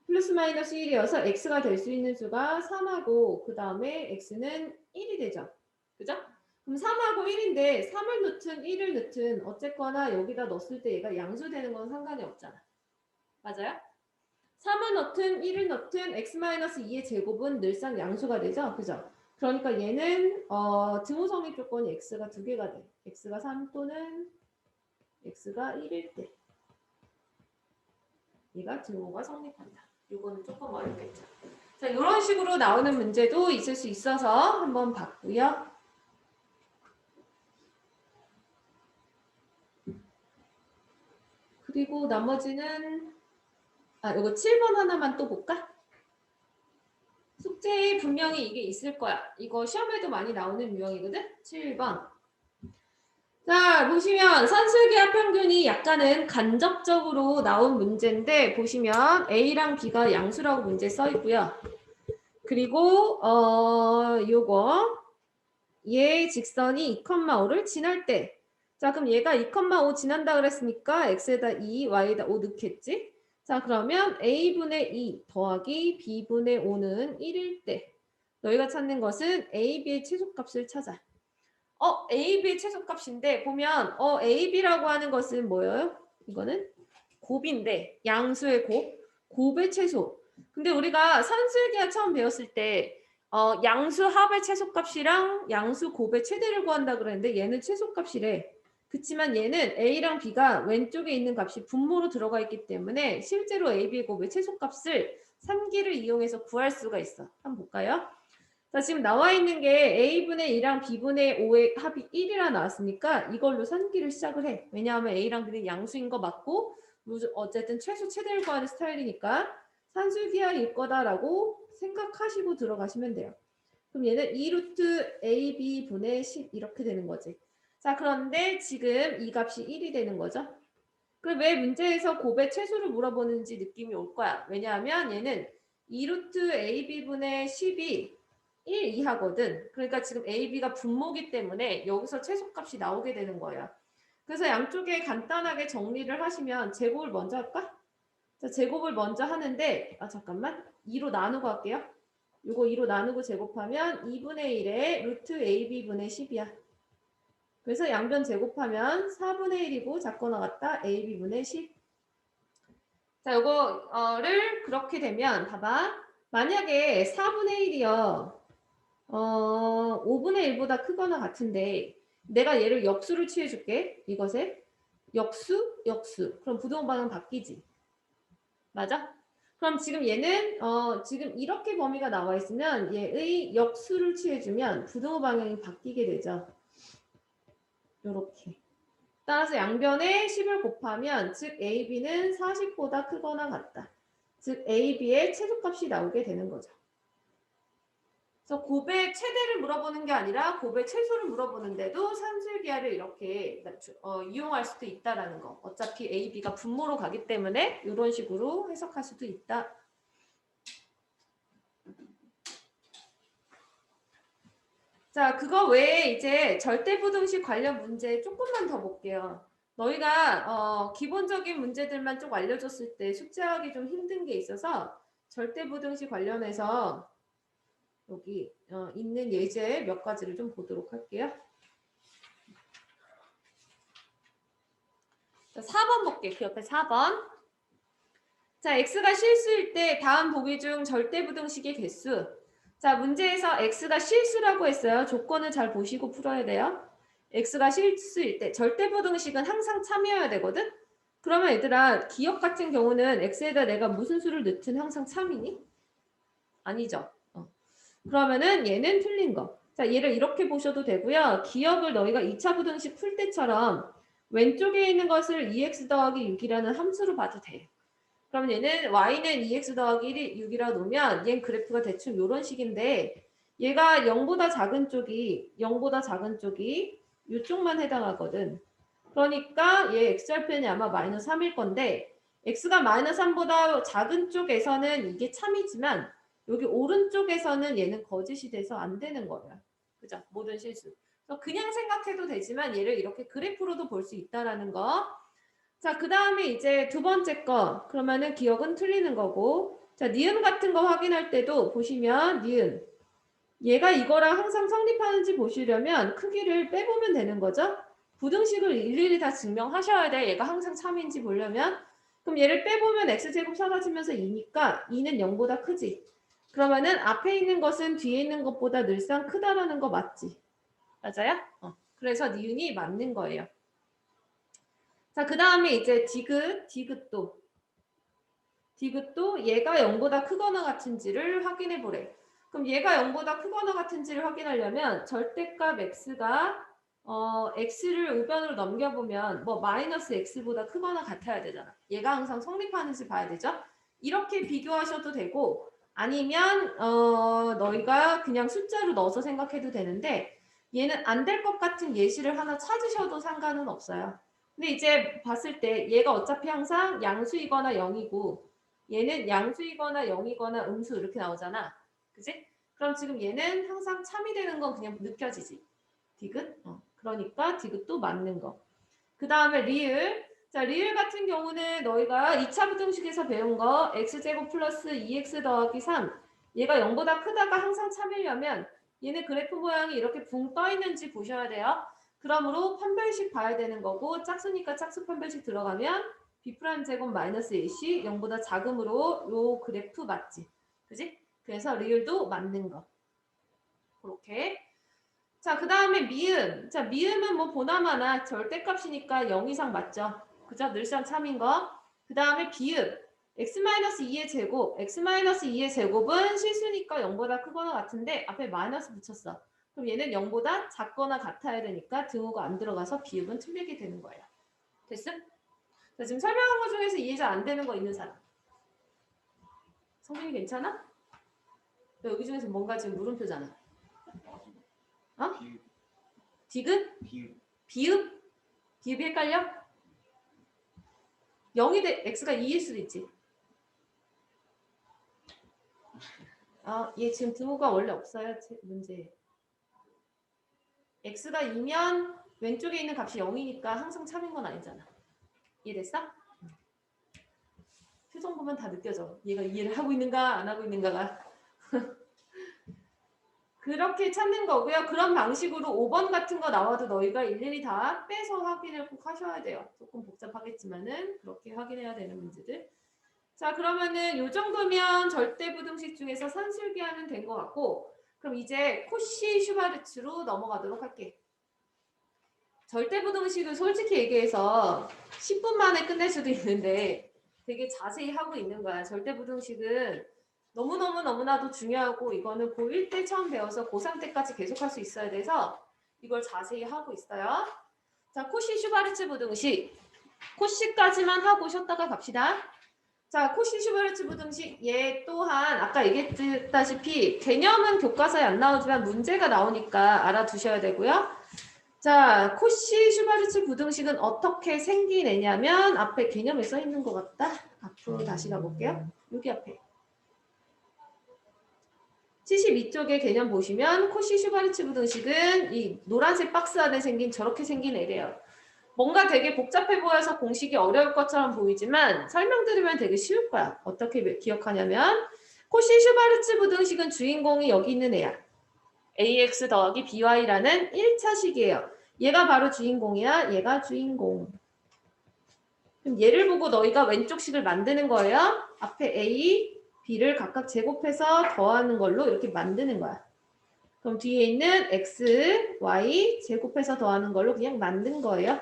플러스 마이너스 1이어서 x가 될 수 있는 수가 3하고 그 다음에 x는 1이 되죠. 그죠? 그럼 3하고 1인데 3을 넣든 1을 넣든 어쨌거나 여기다 넣었을 때 얘가 양수되는 건 상관이 없잖아. 맞아요? 3을 넣든 1을 넣든 x-2의 제곱은 늘상 양수가 되죠. 그죠? 그러니까 얘는 등호 성립 조건이 x가 두 개가 돼. x가 3 또는 x가 1일 때 얘가 등호가 성립한다. 이거는 조금 어렵겠죠. 자, 이런 식으로 나오는 문제도 있을 수 있어서 한번 봤고요. 그리고 나머지는 이거 7번 하나만 또 볼까? 숙제에 분명히 이게 있을 거야. 이거 시험에도 많이 나오는 유형이거든? 7번. 자, 보시면 산술기하 평균이 약간은 간접적으로 나온 문제인데 보시면 A랑 B가 양수라고 문제 써 있고요. 그리고 요거 얘 직선이 2,5를 지날 때, 자 그럼 얘가 2,5 지난다 그랬으니까 x에다 2, y에다 5 넣겠지? 자 그러면 a분의 2 더하기 b분의 5는 1일 때 너희가 찾는 것은 a, b의 최소값을 찾아. a, b의 최소값인데 보면 a, b라고 하는 것은 뭐예요? 이거는 곱인데 양수의 곱의 최소. 근데 우리가 산술기하 처음 배웠을 때 양수 합의 최소값이랑 양수 곱의 최대를 구한다 그랬는데 얘는 최소값이래. 그치만 얘는 A랑 B가 왼쪽에 있는 값이 분모로 들어가 있기 때문에 실제로 A, B 곱의 최소값을 3기를 이용해서 구할 수가 있어. 한번 볼까요? 자, 지금 나와 있는 게 A분의 2랑 B분의 5의 합이 1이라 나왔으니까 이걸로 3기를 시작을 해. 왜냐하면 A랑 B는 양수인 거 맞고 어쨌든 최소 최대를 구하는 스타일이니까 산술기하일 거다라고 생각하시고 들어가시면 돼요. 그럼 얘는 2루트 AB 분의 10 이렇게 되는 거지. 자, 그런데 지금 이 값이 1이 되는 거죠. 그럼 왜 문제에서 곱의 최소를 물어보는지 느낌이 올 거야. 왜냐하면 얘는 2루트 AB 분의 10이 1 이하거든. 그러니까 지금 AB가 분모기 때문에 여기서 최소값이 나오게 되는 거예요. 그래서 양쪽에 간단하게 정리를 하시면 제곱을 먼저 할까? 자, 제곱을 먼저 하는데 잠깐만 2로 나누고 할게요. 이거 2로 나누고 제곱하면 2분의 1에 루트 AB분의 10이야. 그래서 양변 제곱하면 4분의 1이고 작고 나갔다 AB분의 10. 자, 요거를 그렇게 되면 봐봐. 만약에 4분의 1이요. 5분의 1보다 크거나 같은데 내가 얘를 역수를 취해줄게. 이것에 역수. 그럼 부동호 방향 바뀌지. 맞아? 그럼 지금 얘는 지금 이렇게 범위가 나와 있으면 얘의 역수를 취해주면 부동호 방향이 바뀌게 되죠. 요렇게. 따라서 양변에 10을 곱하면 즉 AB는 40보다 크거나 같다. 즉 AB의 최소값이 나오게 되는 거죠. 그래서 곱의 최대를 물어보는 게 아니라 곱의 최소를 물어보는데도 산술기하를 이렇게 이용할 수도 있다라는 거. 어차피 A, B가 분모로 가기 때문에 이런 식으로 해석할 수도 있다. 자, 그거 외에 이제 절대부등식 관련 문제 조금만 더 볼게요. 너희가 기본적인 문제들만 좀 알려줬을 때 숙제하기 좀 힘든 게 있어서 절대부등식 관련해서 여기 있는 예제 몇 가지를 좀 보도록 할게요. 자, 4번 볼게. 그 옆에 4번. 자, x가 실수일 때 다음 보기 중 절대부등식의 개수. 자, 문제에서 x가 실수라고 했어요. 조건을 잘 보시고 풀어야 돼요. x가 실수일 때 절대부등식은 항상 참여해야 되거든. 그러면 얘들아 기억 같은 경우는 x에다 내가 무슨 수를 넣든 항상 참이니? 아니죠. 그러면은 얘는 틀린 거. 자, 얘를 이렇게 보셔도 되고요. 기억을 너희가 2차 부등식 풀 때처럼 왼쪽에 있는 것을 2x 더하기 6이라는 함수로 봐도 돼. 그럼 얘는 y는 2x 더하기 6이라 놓으면 얘는 그래프가 대충 이런 식인데 얘가 0보다 작은 쪽이 이쪽만 해당하거든. 그러니까 얘 x절편이 아마 마이너스 3일 건데 x가 마이너스 3보다 작은 쪽에서는 이게 참이지만 여기 오른쪽에서는 얘는 거짓이 돼서 안 되는 거예요. 그죠? 모든 실수. 그냥 생각해도 되지만 얘를 이렇게 그래프로도 볼 수 있다라는 거. 자, 그 다음에 이제 두 번째 거. 그러면은 기억은 틀리는 거고. 자, 니은 같은 거 확인할 때도 보시면 니은. 얘가 이거랑 항상 성립하는지 보시려면 크기를 빼보면 되는 거죠. 부등식을 일일이 다 증명하셔야 돼. 얘가 항상 참인지 보려면. 그럼 얘를 빼보면 x제곱 사라지면서 2니까 2는 0보다 크지. 그러면은 앞에 있는 것은 뒤에 있는 것보다 늘상 크다라는 거 맞지? 맞아요? 그래서 니은이 맞는 거예요. 자, 그 다음에 이제 디귿도 얘가 0보다 크거나 같은지를 확인해 보래. 그럼 얘가 0보다 크거나 같은지를 확인하려면 절대값 x가 x를 우변으로 넘겨보면 뭐 마이너스 x보다 크거나 같아야 되잖아. 얘가 항상 성립하는지 봐야 되죠. 이렇게 비교하셔도 되고 아니면 너희가 그냥 숫자로 넣어서 생각해도 되는데 얘는 안 될 것 같은 예시를 하나 찾으셔도 상관은 없어요. 근데 이제 봤을 때 얘가 어차피 항상 양수이거나 0이고 얘는 양수이거나 0이거나 음수 이렇게 나오잖아. 그지? 그럼 지금 얘는 항상 참이 되는 건 그냥 느껴지지. 디귿? 그러니까 디귿도 맞는 거. 그 다음에 리을. 자, 리을 같은 경우는 너희가 2차 부등식에서 배운 거 x제곱 플러스 2x 더하기 3 얘가 0보다 크다가 항상 참으려면 얘네 그래프 모양이 이렇게 붕 떠 있는지 보셔야 돼요. 그러므로 판별식 봐야 되는 거고 짝수니까 짝수 판별식 들어가면 b' 제곱 마이너스 1씩 0보다 작음으로 요 그래프 맞지? 그지? 그래서 리을도 맞는 거. 그렇게. 자, 그 다음에 미음. 자, 미음은 뭐 보나마나 절대값이니까 0 이상 맞죠? 그죠? 늘상 참인 거. 그 다음에 비읍. x-2의 제곱. x-2의 제곱은 실수니까 0보다 크거나 같은데 앞에 마이너스 붙였어. 그럼 얘는 0보다 작거나 같아야 되니까 등호가 안 들어가서 비읍은 틀리게 되는 거예요. 됐어? 자, 지금 설명한 것 중에서 이해가 안 되는 거 있는 사람? 성빈이 괜찮아? 여기 중에서 뭔가 지금 물음표잖아. 어? 디귿? 비읍? 비읍이 헷갈려? 0이 돼, x가 2일 수도 있지. 얘 지금 등호가 원래 없어요. 문제. x가 2면 왼쪽에 있는 값이 0이니까 항상 참인 건 아니잖아. 이해됐어? 표정 보면 다 느껴져. 얘가 이해를 하고 있는가 안 하고 있는가가. 그렇게 찾는 거고요. 그런 방식으로 5번 같은 거 나와도 너희가 일일이 다 빼서 확인을 꼭 하셔야 돼요. 조금 복잡하겠지만은 그렇게 확인해야 되는 문제들. 자, 그러면은 요 정도면 절대부등식 중에서 산술기하는 된 것 같고 그럼 이제 코시 슈바르츠로 넘어가도록 할게. 절대부등식은 솔직히 얘기해서 10분 만에 끝낼 수도 있는데 되게 자세히 하고 있는 거야. 절대부등식은 너무나도 중요하고 이거는 고1 때 처음 배워서 고3 때까지 계속 할 수 있어야 돼서 이걸 자세히 하고 있어요. 자, 코시 슈바르츠 부등식. 코시까지만 하고 쉬었다가 갑시다. 자, 코시 슈바르츠 부등식 얘 또한 아까 얘기했다시피 개념은 교과서에 안 나오지만 문제가 나오니까 알아두셔야 되고요. 자, 코시 슈바르츠 부등식은 어떻게 생기느냐면 앞에 개념에 써 있는 것 같다. 앞으로 다시 가볼게요. 여기 앞에. 72쪽의 개념 보시면 코시 슈바르츠 부등식은 이 노란색 박스 안에 생긴 저렇게 생긴 애래요. 뭔가 되게 복잡해 보여서 공식이 어려울 것처럼 보이지만 설명드리면 되게 쉬울 거야. 어떻게 기억하냐면 코시 슈바르츠 부등식은 주인공이 여기 있는 애야. ax 더하기 by라는 1차식이에요. 얘가 바로 주인공이야. 얘가 주인공. 그럼 얘를 보고 너희가 왼쪽 식을 만드는 거예요. 앞에 a, b를 각각 제곱해서 더하는 걸로 이렇게 만드는 거야. 그럼 뒤에 있는 x, y 제곱해서 더하는 걸로 그냥 만든 거예요.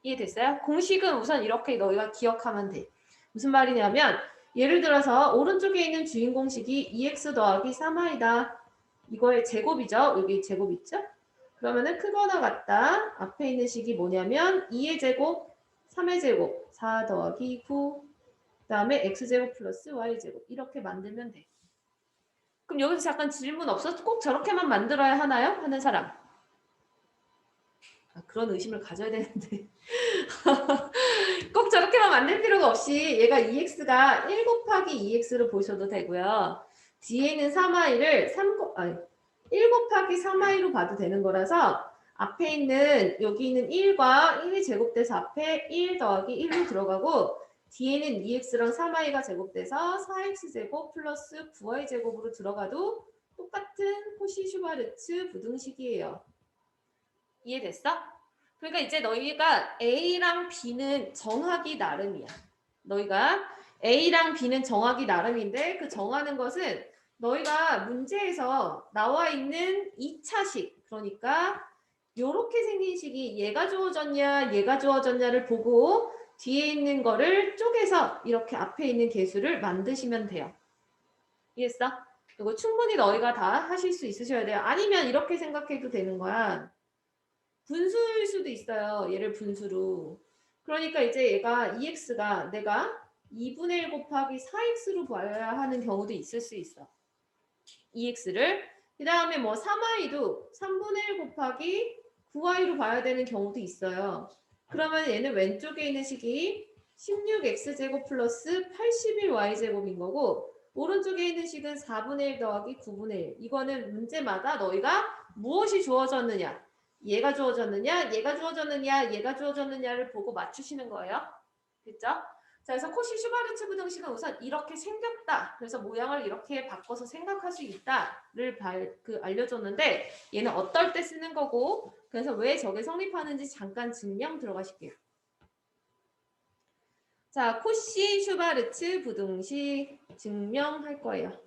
이해됐어요? 공식은 우선 이렇게 너희가 기억하면 돼. 무슨 말이냐면 예를 들어서 오른쪽에 있는 주인공식이 2x 더하기 3y다. 이거의 제곱이죠. 여기 제곱 있죠? 그러면은 크거나 같다. 앞에 있는 식이 뭐냐면 2의 제곱, 3의 제곱, 4 더하기 9. 그 다음에 x제곱 플러스 y제곱. 이렇게 만들면 돼. 그럼 여기서 잠깐 질문 없어? 꼭 저렇게만 만들어야 하나요? 하는 사람. 그런 의심을 가져야 되는데. 꼭 저렇게만 만들 필요가 없이 얘가 2x가 1 곱하기 2x로 보셔도 되고요. 뒤에 있는 3y를 1 곱하기 3y로 봐도 되는 거라서 앞에 있는 여기 있는 1과 1이 제곱돼서 앞에 1 더하기 1로 들어가고 뒤에는 2x랑 3y가 제곱돼서 4x제곱 플러스 9y제곱으로 들어가도 똑같은 코시 슈바르츠 부등식이에요. 이해됐어? 그러니까 이제 너희가 A랑 B는 정하기 나름이야. 너희가 A랑 B는 정하기 나름인데 그 정하는 것은 너희가 문제에서 나와 있는 2차식 그러니까 요렇게 생긴 식이 얘가 주어졌냐 얘가 주어졌냐를 보고 뒤에 있는 거를 쪼개서 이렇게 앞에 있는 개수를 만드시면 돼요. 이해했어? 이거 충분히 너희가 다 하실 수 있으셔야 돼요. 아니면 이렇게 생각해도 되는 거야. 분수일 수도 있어요. 얘를 분수로. 그러니까 이제 얘가 2x가 내가 2분의 1 곱하기 4x로 봐야 하는 경우도 있을 수 있어. 2x를 그 다음에 뭐 3i도 3분의 1 곱하기 9i로 봐야 되는 경우도 있어요. 그러면 얘는 왼쪽에 있는 식이 16x제곱 플러스 81y제곱인 거고 오른쪽에 있는 식은 4분의 1 더하기 9분의 1. 이거는 문제마다 너희가 무엇이 주어졌느냐, 얘가 주어졌느냐, 얘가 주어졌느냐, 얘가 주어졌느냐를 보고 맞추시는 거예요. 됐죠? 자, 그래서 코시 슈바르츠 부등식은 우선 이렇게 생겼다. 그래서 모양을 이렇게 바꿔서 생각할 수 있다를 알려줬는데 얘는 어떨 때 쓰는 거고 그래서 왜 저게 성립하는지 잠깐 증명 들어가실게요. 자, 코시 슈바르츠 부등식 증명할 거예요.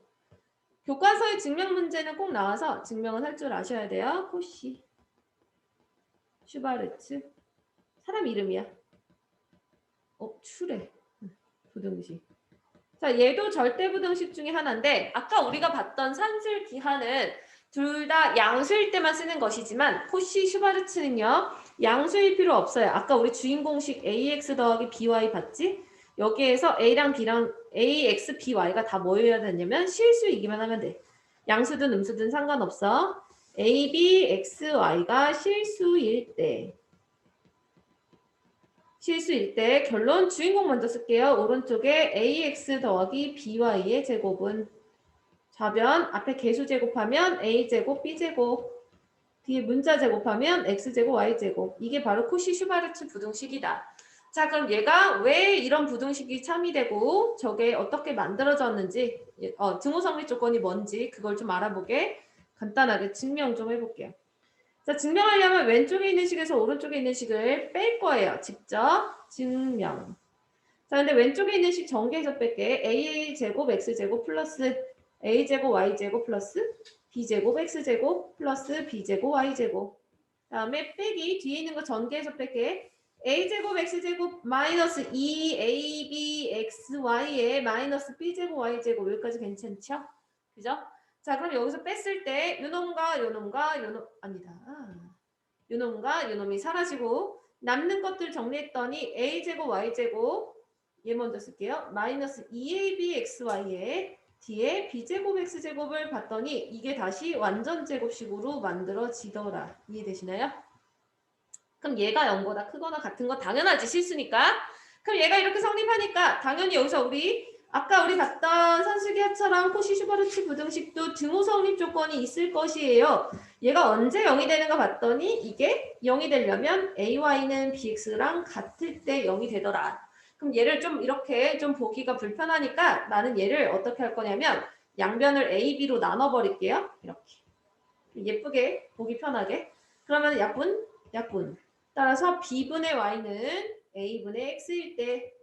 교과서의 증명 문제는 꼭 나와서 증명은 할 줄 아셔야 돼요. 코시 슈바르츠 사람 이름이야. 추래. 부등식. 자, 얘도 절대부등식 중에 하나인데 아까 우리가 봤던 산술 기하는 둘 다 양수일 때만 쓰는 것이지만 코시 슈바르츠는요. 양수일 필요 없어요. 아까 우리 주인공식 ax 더하기 by 봤지? 여기에서 a랑 b랑 ax, by가 다 뭐여야 되냐면 실수이기만 하면 돼. 양수든 음수든 상관없어. a, b, x, y가 실수일 때 결론 주인공 먼저 쓸게요. 오른쪽에 ax 더하기 by의 제곱은 좌변 앞에 개수 제곱하면 a제곱 b제곱 뒤에 문자 제곱하면 x제곱 y제곱 이게 바로 코시 슈바르츠 부등식이다. 자, 그럼 얘가 왜 이런 부등식이 참이되고 저게 어떻게 만들어졌는지 등호 성립 조건이 뭔지 그걸 좀 알아보게 간단하게 증명 좀 해볼게요. 자, 증명하려면 왼쪽에 있는 식에서 오른쪽에 있는 식을 뺄 거예요. 직접 증명. 자, 근데 왼쪽에 있는 식 전개해서 뺄게. a제곱 x제곱 플러스 a제곱 y제곱 플러스 b제곱 x제곱 플러스 b제곱 y제곱. 다음에 빼기 뒤에 있는 거 전개해서 뺄게. a제곱 x제곱 마이너스 2abxy에 마이너스 b제곱 y제곱 여기까지 괜찮죠? 그죠? 자, 그럼 여기서 뺐을 때 요놈과 요놈과 요놈 아니다. 요놈과 요놈이 사라지고 남는 것들 정리했더니 a제곱 y제곱 얘 먼저 쓸게요. 마이너스 2abxy에 뒤에 b제곱 x제곱을 봤더니 이게 다시 완전 제곱식으로 만들어지더라. 이해되시나요? 그럼 얘가 0보다 크거나 같은 거 당연하지 실수니까. 그럼 얘가 이렇게 성립하니까 당연히 여기서 아까 우리 봤던 산수기하처럼 코시 슈바르츠 부등식도 등호 성립 조건이 있을 것이에요. 얘가 언제 0이 되는가 봤더니 이게 0이 되려면 ay는 bx랑 같을 때 0이 되더라. 그럼 얘를 좀 이렇게 좀 보기가 불편하니까 나는 얘를 어떻게 할 거냐면 양변을 a, b로 나눠버릴게요. 이렇게. 예쁘게 보기 편하게. 그러면 약분. 따라서 b분의 y는 a분의 x일 때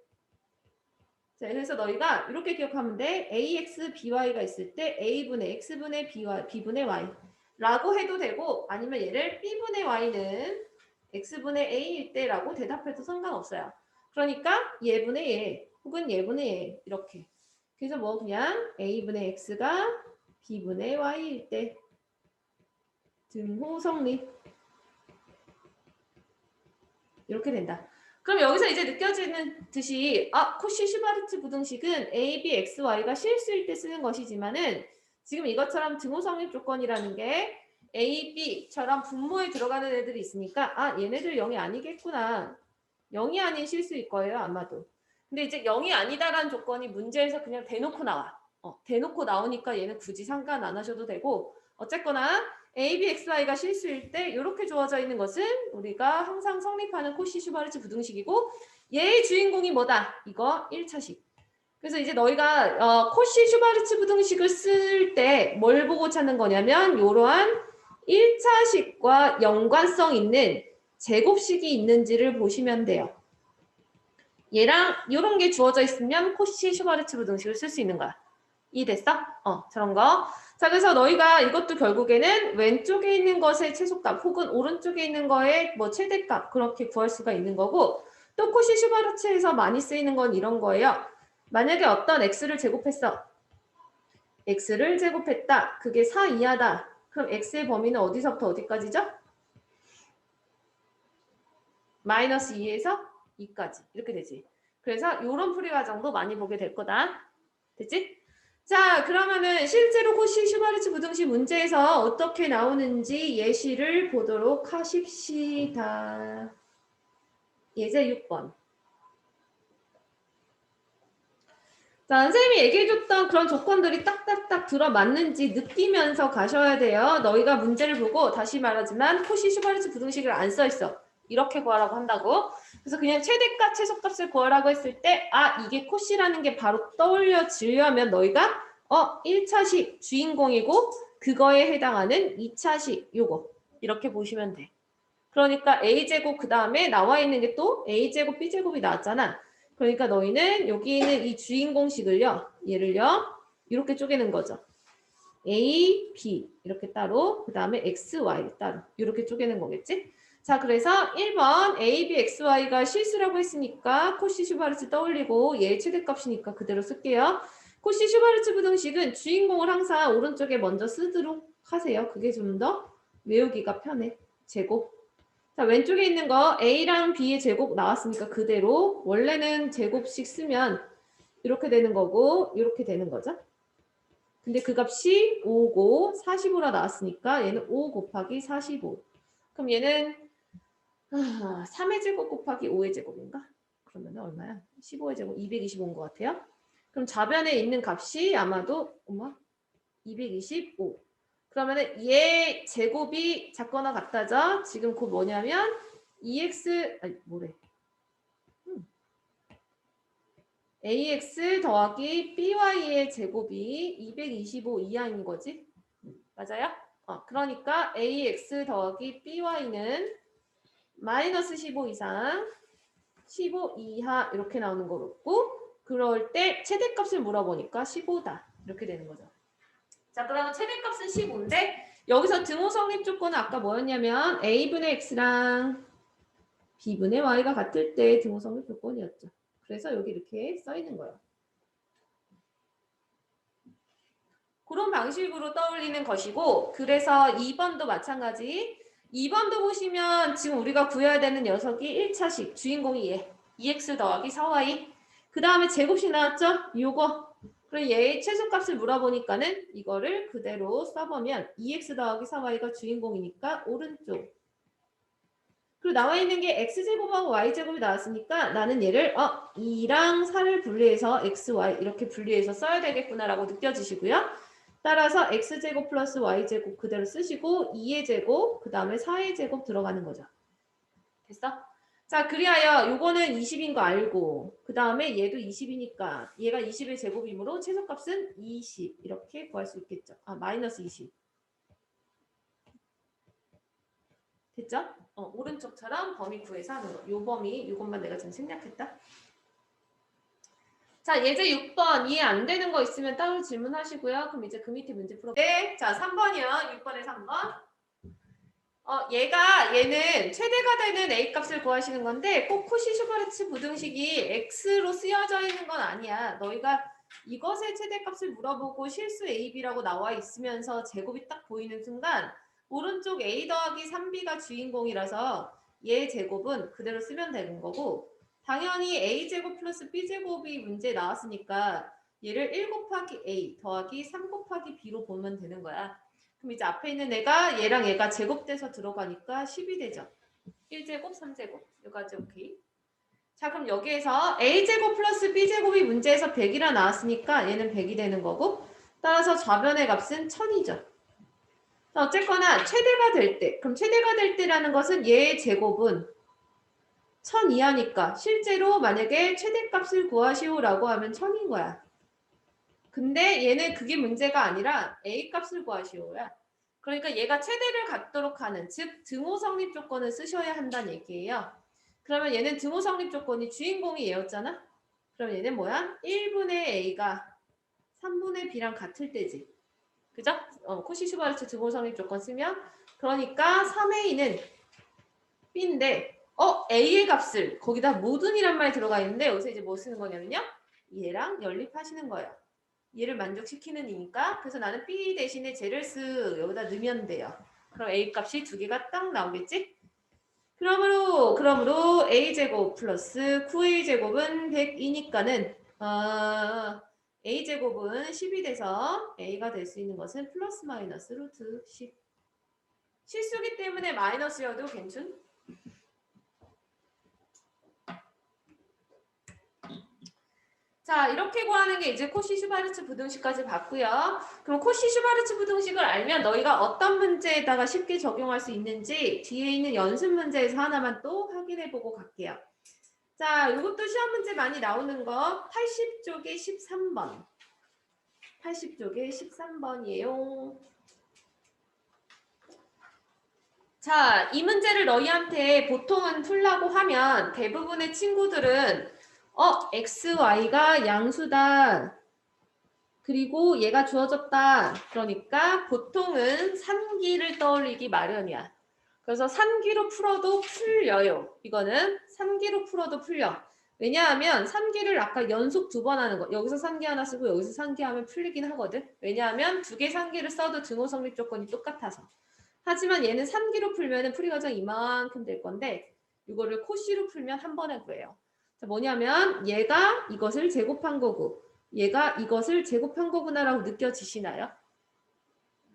자, 그래서 너희가 이렇게 기억하면 돼. ax, by가 있을 때 a분의 x분의 b분의 y 라고 해도 되고 아니면 얘를 b분의 y는 x분의 a일 때라고 대답해도 상관없어요. 그러니까 얘분의 얘 혹은 얘분의 얘 이렇게. 그래서 뭐 그냥 a분의 x가 b분의 y일 때 등호 성립 이렇게 된다. 그럼 여기서 이제 느껴지는 듯이 코시 슈바르츠 부등식은 a, b, x, y가 실수일 때 쓰는 것이지만은 지금 이것처럼 등호 성립 조건이라는 게 a, b처럼 분모에 들어가는 애들이 있으니까 얘네들 0이 아니겠구나. 0이 아닌 실수일 거예요 아마도. 근데 이제 0이 아니다라는 조건이 문제에서 그냥 대놓고 나와. 대놓고 나오니까 얘는 굳이 상관 안 하셔도 되고 어쨌거나 a, b, x, y가 실수일 때 이렇게 주어져 있는 것은 우리가 항상 성립하는 코시 슈바르츠 부등식이고 얘의 주인공이 뭐다? 이거 1차식. 그래서 이제 너희가 코시 슈바르츠 부등식을 쓸 때 뭘 보고 찾는 거냐면 이러한 1차식과 연관성 있는 제곱식이 있는지를 보시면 돼요. 얘랑 이런 게 주어져 있으면 코시 슈바르츠 부등식을 쓸 수 있는 거야. 이해됐어? 저런 거. 자, 그래서 너희가 이것도 결국에는 왼쪽에 있는 것의 최소값 혹은 오른쪽에 있는 거의 뭐 최대값 그렇게 구할 수가 있는 거고 또 코시 슈바르츠에서 많이 쓰이는 건 이런 거예요. 만약에 어떤 x를 제곱했어. x를 제곱했다. 그게 4 이하다. 그럼 x의 범위는 어디서부터 어디까지죠? 마이너스 2에서 2까지 이렇게 되지. 그래서 이런 풀이 과정도 많이 보게 될 거다. 됐지? 자, 그러면은 실제로 코시 슈바르츠 부등식 문제에서 어떻게 나오는지 예시를 보도록 하십시다. 예제 6번. 자, 선생님이 얘기해줬던 그런 조건들이 딱딱딱 들어맞는지 느끼면서 가셔야 돼요. 너희가 문제를 보고 다시 말하지만 코시 슈바르츠 부등식을 안 써있어. 이렇게 구하라고 한다고. 그래서 그냥 최대값, 최소값을 구하라고 했을 때 이게 코시라는 게 바로 떠올려지려면 너희가 1차식 주인공이고 그거에 해당하는 2차식 요거 이렇게 보시면 돼. 그러니까 a제곱 그 다음에 나와 있는 게 또 a제곱 b제곱이 나왔잖아. 그러니까 너희는 여기 있는 이 주인공식을요. 얘를요. 이렇게 쪼개는 거죠. A, B 이렇게 따로 그 다음에 X, Y 따로 이렇게 쪼개는 거겠지? 자, 그래서 1번 A, B, X, Y가 실수라고 했으니까 코시 슈바르츠 떠올리고 얘 최대값이니까 그대로 쓸게요. 코시 슈바르츠 부등식은 주인공을 항상 오른쪽에 먼저 쓰도록 하세요. 그게 좀 더 외우기가 편해. 제곱. 자, 왼쪽에 있는 거 A랑 B의 제곱 나왔으니까 그대로 원래는 제곱씩 쓰면 이렇게 되는 거고 이렇게 되는 거죠. 근데 그 값이 5고 45라 나왔으니까 얘는 5 곱하기 45. 그럼 얘는 3의 제곱 곱하기 5의 제곱인가? 그러면 얼마야? 15의 제곱 225인 것 같아요. 그럼 좌변에 있는 값이 아마도 225. 그러면은 얘 제곱이 작거나 같다죠? 지금 그 뭐냐면 2x ax 더하기 by의 제곱이 225 이하인 거지? 맞아요? 그러니까 ax 더하기 by는 마이너스 15 이상 15 이하 이렇게 나오는 거고 그럴 때 최대값을 물어보니까 15다 이렇게 되는 거죠. 자, 그러면 최대값은 15인데 여기서 등호 성립 조건은 아까 뭐였냐면 a분의 x랑 b분의 y가 같을 때 등호 성립 조건이었죠. 그래서 여기 이렇게 써 있는 거예요. 그런 방식으로 떠올리는 것이고 그래서 2번도 마찬가지. 2번도 보시면 지금 우리가 구해야 되는 녀석이 1차식 주인공이 얘 2x 더하기 4y 그 다음에 제곱식 나왔죠? 요거 그럼 얘의 최소값을 물어보니까는 이거를 그대로 써보면 2x 더하기 4y가 주인공이니까 오른쪽 그리고 나와 있는 게 x제곱하고 y제곱이 나왔으니까 나는 얘를 2랑 4를 분리해서 x, y 이렇게 분리해서 써야 되겠구나라고 느껴지시고요. 따라서 x제곱 플러스 y제곱 그대로 쓰시고 2의 제곱 그 다음에 4의 제곱 들어가는 거죠. 됐어? 자, 그리하여 요거는 20인 거 알고 그 다음에 얘도 20이니까 얘가 20의 제곱이므로 최소값은 20 이렇게 구할 수 있겠죠. 마이너스 20 됐죠? 오른쪽처럼 범위 구해서 하는 거. 요 범위 요것만 내가 지금 생략했다. 자, 예제 6번 이해 안 되는 거 있으면 따로 질문하시고요. 그럼 이제 그 밑에 문제 풀어. 네, 자 3번이요. 6번에 3번. 얘는 최대가 되는 A 값을 구하시는 건데 꼭 코시 슈바르츠 부등식이 X로 쓰여져 있는 건 아니야. 너희가 이것의 최대값을 물어보고 실수 AB라고 나와 있으면서 제곱이 딱 보이는 순간 오른쪽 A 더하기 3B가 주인공이라서 얘 제곱은 그대로 쓰면 되는 거고 당연히 A제곱 플러스 B제곱이 문제에 나왔으니까 얘를 1 곱하기 A 더하기 3 곱하기 B로 보면 되는 거야. 그럼 이제 앞에 있는 애가 얘랑 얘가 제곱돼서 들어가니까 10이 되죠. 1제곱, 3제곱. 여기까지 오케이. 자, 그럼 여기에서 A제곱 플러스 B제곱이 문제에서 100이라 나왔으니까 얘는 100이 되는 거고 따라서 좌변의 값은 1000이죠. 자, 어쨌거나 최대가 될 때, 그럼 최대가 될 때라는 것은 얘의 제곱은 1000 이하니까 실제로 만약에 최대값을 구하시오라고 하면 1000인 거야. 근데 얘는 그게 문제가 아니라 A값을 구하시오야. 그러니까 얘가 최대를 갖도록 하는, 즉 등호 성립 조건을 쓰셔야 한다는 얘기예요. 그러면 얘는 등호 성립 조건이 주인공이 얘였잖아? 그럼 얘는 뭐야? 1분의 A가 3분의 B랑 같을 때지. 그죠? 코시 슈바르츠 등호 성립 조건 쓰면 그러니까 3A는 B인데 A의 값을 거기다 모든이란 말이 들어가 있는데 여기서 이제 뭐 쓰는 거냐면요. 얘랑 연립하시는 거예요. 얘를 만족시키는 이니까 그래서 나는 B 대신에 쟤를 여기다 넣으면 돼요. 그럼 A 값이 두 개가 딱 나오겠지? 그러므로 A제곱 플러스 9A제곱은 102니까는 a제곱은 10이 돼서 a가 될 수 있는 것은 플러스 마이너스 루트 10. 실수기 때문에 마이너스여도 괜찮? 자, 이렇게 구하는 게 이제 코시-슈바르츠 부등식까지 봤고요. 그럼 코시-슈바르츠 부등식을 알면 너희가 어떤 문제에다가 쉽게 적용할 수 있는지 뒤에 있는 연습 문제에서 하나만 또 확인해보고 갈게요. 자, 이것도 시험 문제 많이 나오는 거 80쪽에 13번. 80쪽에 13번이에요. 자, 이 문제를 너희한테 보통은 풀라고 하면 대부분의 친구들은 x, y가 양수다. 그리고 얘가 주어졌다. 그러니까 보통은 산기를 떠올리기 마련이야. 그래서 산기로 풀어도 풀려요. 이거는 산기로 풀어도 풀려. 왜냐하면 산기를 아까 연속 2번 하는 거. 여기서 산기 하나 쓰고 여기서 산기 하면 풀리긴 하거든. 왜냐하면 2개 산기를 써도 등호 성립 조건이 똑같아서. 하지만 얘는 산기로 풀면 풀이 과정 이만큼 될 건데 이거를 코시로 풀면 한 번에 구해요. 자, 뭐냐면 얘가 이것을 제곱한 거고 얘가 이것을 제곱한 거구나라고 느껴지시나요?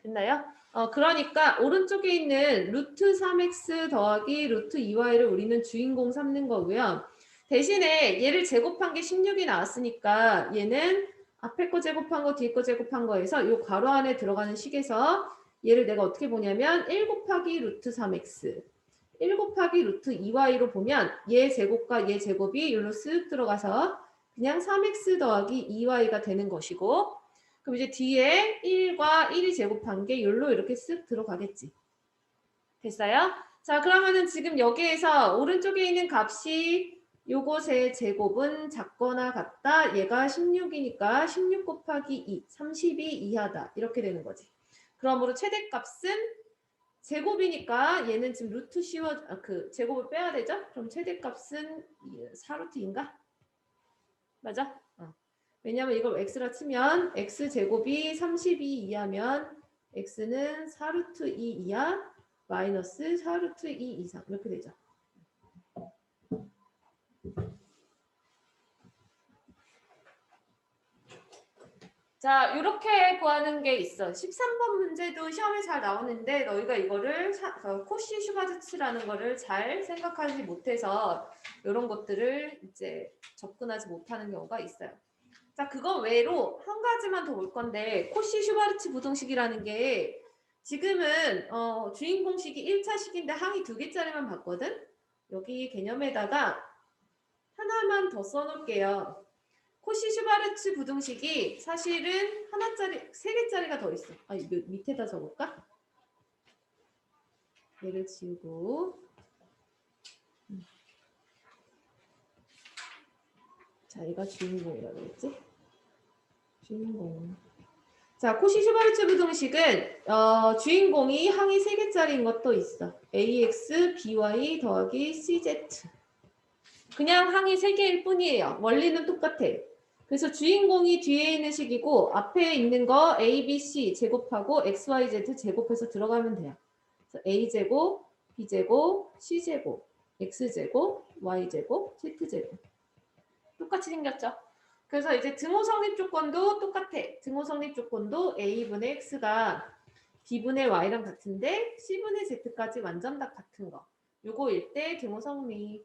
됐나요? 그러니까 오른쪽에 있는 루트 3x 더하기 루트 2y를 우리는 주인공 삼는 거고요. 대신에 얘를 제곱한 게 16이 나왔으니까 얘는 앞에 거 제곱한 거 뒤에 거 제곱한 거에서 이 괄호 안에 들어가는 식에서 얘를 내가 어떻게 보냐면 1 곱하기 루트 3x 1 곱하기 루트 2y로 보면 얘 제곱과 얘 제곱이 여기로 쓱 들어가서 그냥 3x 더하기 2y가 되는 것이고 그럼 이제 뒤에 1과 1이 제곱한 게 여기로 이렇게 쓱 들어가겠지. 됐어요? 자, 그러면은 지금 여기에서 오른쪽에 있는 값이 요것의 제곱은 작거나 같다. 얘가 16이니까 16 곱하기 2, 32 이하다. 이렇게 되는 거지. 그러므로 최대값은 제곱이니까 얘는 지금 루트 제곱을 빼야 되죠? 그럼 최대값은 4루트인가? 맞아? 왜냐면 이걸 x라 치면 x제곱이 32 이하면 x는 4루트 2 이하 마이너스 4루트 2 이상 이렇게 되죠. 자, 이렇게 구하는 게 있어. 13번 문제도 시험에 잘 나오는데 너희가 이거를 코시 슈바르츠라는 거를 잘 생각하지 못해서 이런 것들을 이제 접근하지 못하는 경우가 있어요. 자, 그거 외로 한 가지만 더 볼 건데 코시 슈바르츠 부등식이라는 게 지금은 주인공식이 1차식인데 항이 2개짜리만 봤거든? 여기 개념에다가 하나만 더 써놓을게요. 코시 슈바르츠 부등식이 사실은 하나짜리, 3개짜리가 더 있어. 밑에다 적을까? 얘를 지우고. 자, 얘가 주인공이라고 했지? 주인공. 자, 코시 슈바르츠 부등식은 주인공이 항이 3개짜리인 것도 있어. ax, by 더하기 cz. 그냥 항이 3개일 뿐이에요. 원리는 똑같아. 그래서 주인공이 뒤에 있는 식이고 앞에 있는 거 a, b, c 제곱하고 x, y, z 제곱해서 들어가면 돼요. 그래서 a제곱, b제곱, c제곱, x제곱, y제곱, z제곱. 똑같이 생겼죠? 그래서 이제 등호 성립 조건도 똑같아. 등호 성립 조건도 a분의 x가 b분의 y랑 같은데 c분의 z까지 완전 다 같은 거. 요거일 때 등호 성립.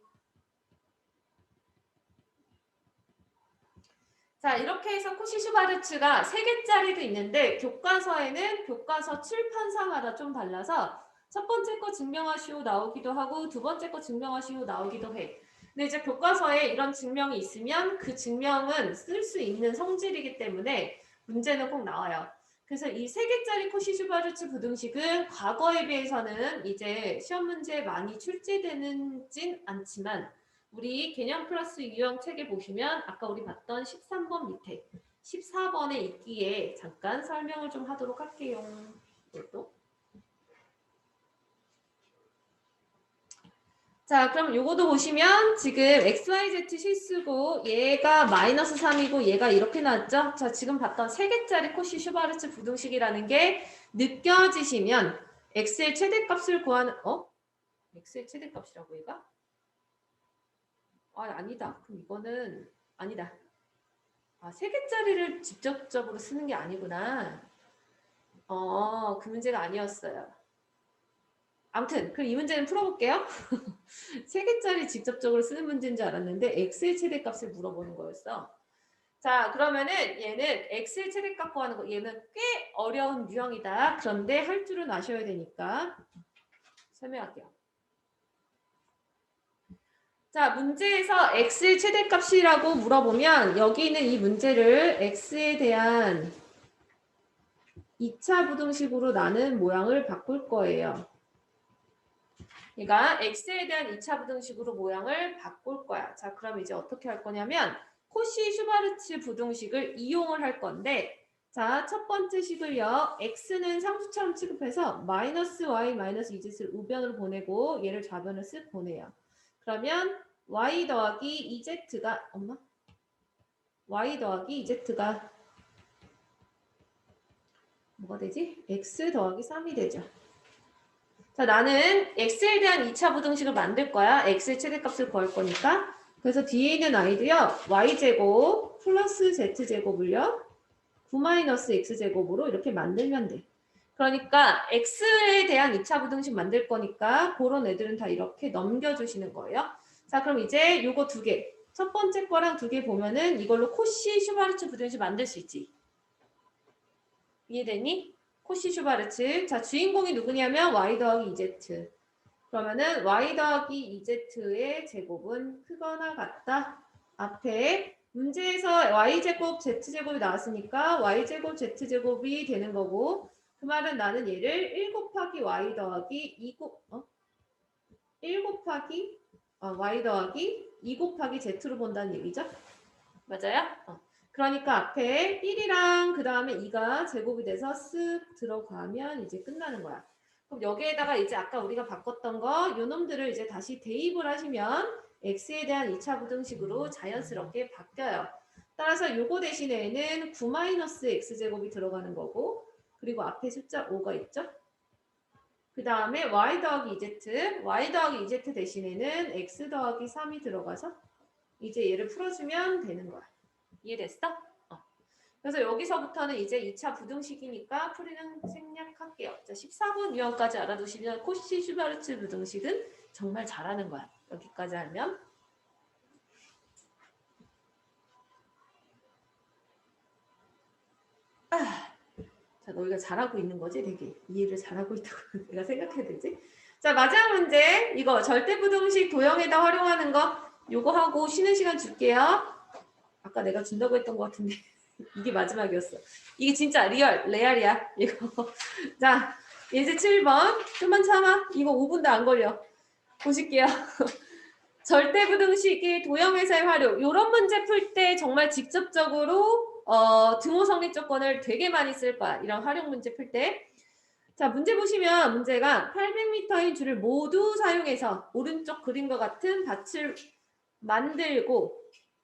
자, 이렇게 해서 코시 슈바르츠가 3개짜리도 있는데 교과서에는 교과서 칠판상마다 좀 달라서 첫 번째 거 증명하시오 나오기도 하고 두 번째 거 증명하시오 나오기도 해. 근데 이제 교과서에 이런 증명이 있으면 그 증명은 쓸 수 있는 성질이기 때문에 문제는 꼭 나와요. 그래서 이 3개짜리 코시 슈바르츠 부등식은 과거에 비해서는 이제 시험 문제에 많이 출제되는진 않지만 우리 개념 플러스 유형 책에 보시면 아까 우리 봤던 13번 밑에 14번에 있기에 잠깐 설명을 좀 하도록 할게요. 이것도. 자, 그럼 요거도 보시면 지금 XYZ 실수고 얘가 마이너스 3이고 얘가 이렇게 나왔죠? 자, 지금 봤던 3개짜리 코시 슈바르츠 부등식이라는 게 느껴지시면 X의 최대값을 구하는 X의 최대값이라고 얘가? 아니다. 그럼 이거는 아니다. 아, 3개짜리를 직접적으로 쓰는 게 아니구나. 그 문제가 아니었어요. 아무튼 그럼 이 문제는 풀어볼게요. 3개짜리 직접적으로 쓰는 문제인 줄 알았는데 x의 최대값을 물어보는 거였어. 자, 그러면은 얘는 x의 최대값 구하는 거 얘는 꽤 어려운 유형이다. 그런데 할 줄은 아셔야 되니까 설명할게요. 자, 문제에서 x의 최대값이라고 물어보면 여기 있는 이 문제를 x에 대한 2차 부등식으로 나눈 모양을 바꿀 거예요. 그러니까 x에 대한 2차 부등식으로 모양을 바꿀 거야. 자, 그럼 이제 어떻게 할 거냐면 코시 슈바르츠 부등식을 이용을 할 건데 자, 첫 번째 식을요. x는 상수처럼 취급해서 마이너스 y 마이너스 2z를 우변으로 보내고 얘를 좌변으로 쓱 보내요. 그러면 y 더하기 2z가 y 더하기 2z가 뭐가 되지? x 더하기 3이 되죠. 자, 나는 x에 대한 2차 부등식을 만들 거야. x의 최대값을 구할 거니까. 그래서 뒤에 있는 아이도요. y제곱 플러스 z제곱을요. 9-x제곱으로 이렇게 만들면 돼. 그러니까 x에 대한 2차 부등식 만들 거니까 그런 애들은 다 이렇게 넘겨주시는 거예요. 자, 그럼 이제 요거 2개. 첫 번째 거랑 2개 보면은 이걸로 코시 슈바르츠 부등식 만들 수 있지. 이해되니? 코시 슈바르츠. 자, 주인공이 누구냐면 y 더하기 2z. 그러면은 y 더하기 2z의 제곱은 크거나 같다. 앞에 문제에서 y제곱 z제곱이 나왔으니까 y제곱 z제곱이 되는 거고 그 말은 나는 얘를 1 곱하기 y 더하기 1 곱하기 y 더하기 2 곱하기 z로 본다는 얘기죠. 맞아요? 그러니까 앞에 1이랑 그 다음에 2가 제곱이 돼서 쓱 들어가면 이제 끝나는 거야. 그럼 여기에다가 이제 아까 우리가 바꿨던 거 요놈들을 이제 다시 대입을 하시면 x에 대한 2차 부등식으로 자연스럽게 바뀌어요. 따라서 요거 대신에는 9-x제곱이 들어가는 거고 그리고 앞에 숫자 5가 있죠. 그 다음에 y 더하기 2z, y 더하기 2z 대신에는 x 더하기 3이 들어가서 이제 얘를 풀어주면 되는 거야. 이해됐어? 그래서 여기서부터는 이제 2차 부등식이니까 풀이는 생략할게요. 자, 14번 유형까지 알아두시면 코시 슈바르츠 부등식은 정말 잘하는 거야. 여기까지 알면. 자, 너희가 잘하고 있는 거지? 되게 이해를 잘하고 있다고 내가 생각해야 되지? 자, 마지막 문제. 이거 절대부등식 도형에다 활용하는 거 요거 하고 쉬는 시간 줄게요. 아까 내가 준다고 했던 것 같은데 이게 마지막이었어. 이게 진짜 레알이야. 이거. 자, 예제 7번. 좀만 참아. 이거 5분도 안 걸려. 보실게요. 절대부등식의 도형에서의 활용. 이런 문제 풀 때 정말 직접적으로 등호 성립 조건을 되게 많이 쓸 거야. 이런 활용 문제 풀 때. 자, 문제 보시면 문제가 800m인 줄을 모두 사용해서 오른쪽 그림과 같은 밭을 만들고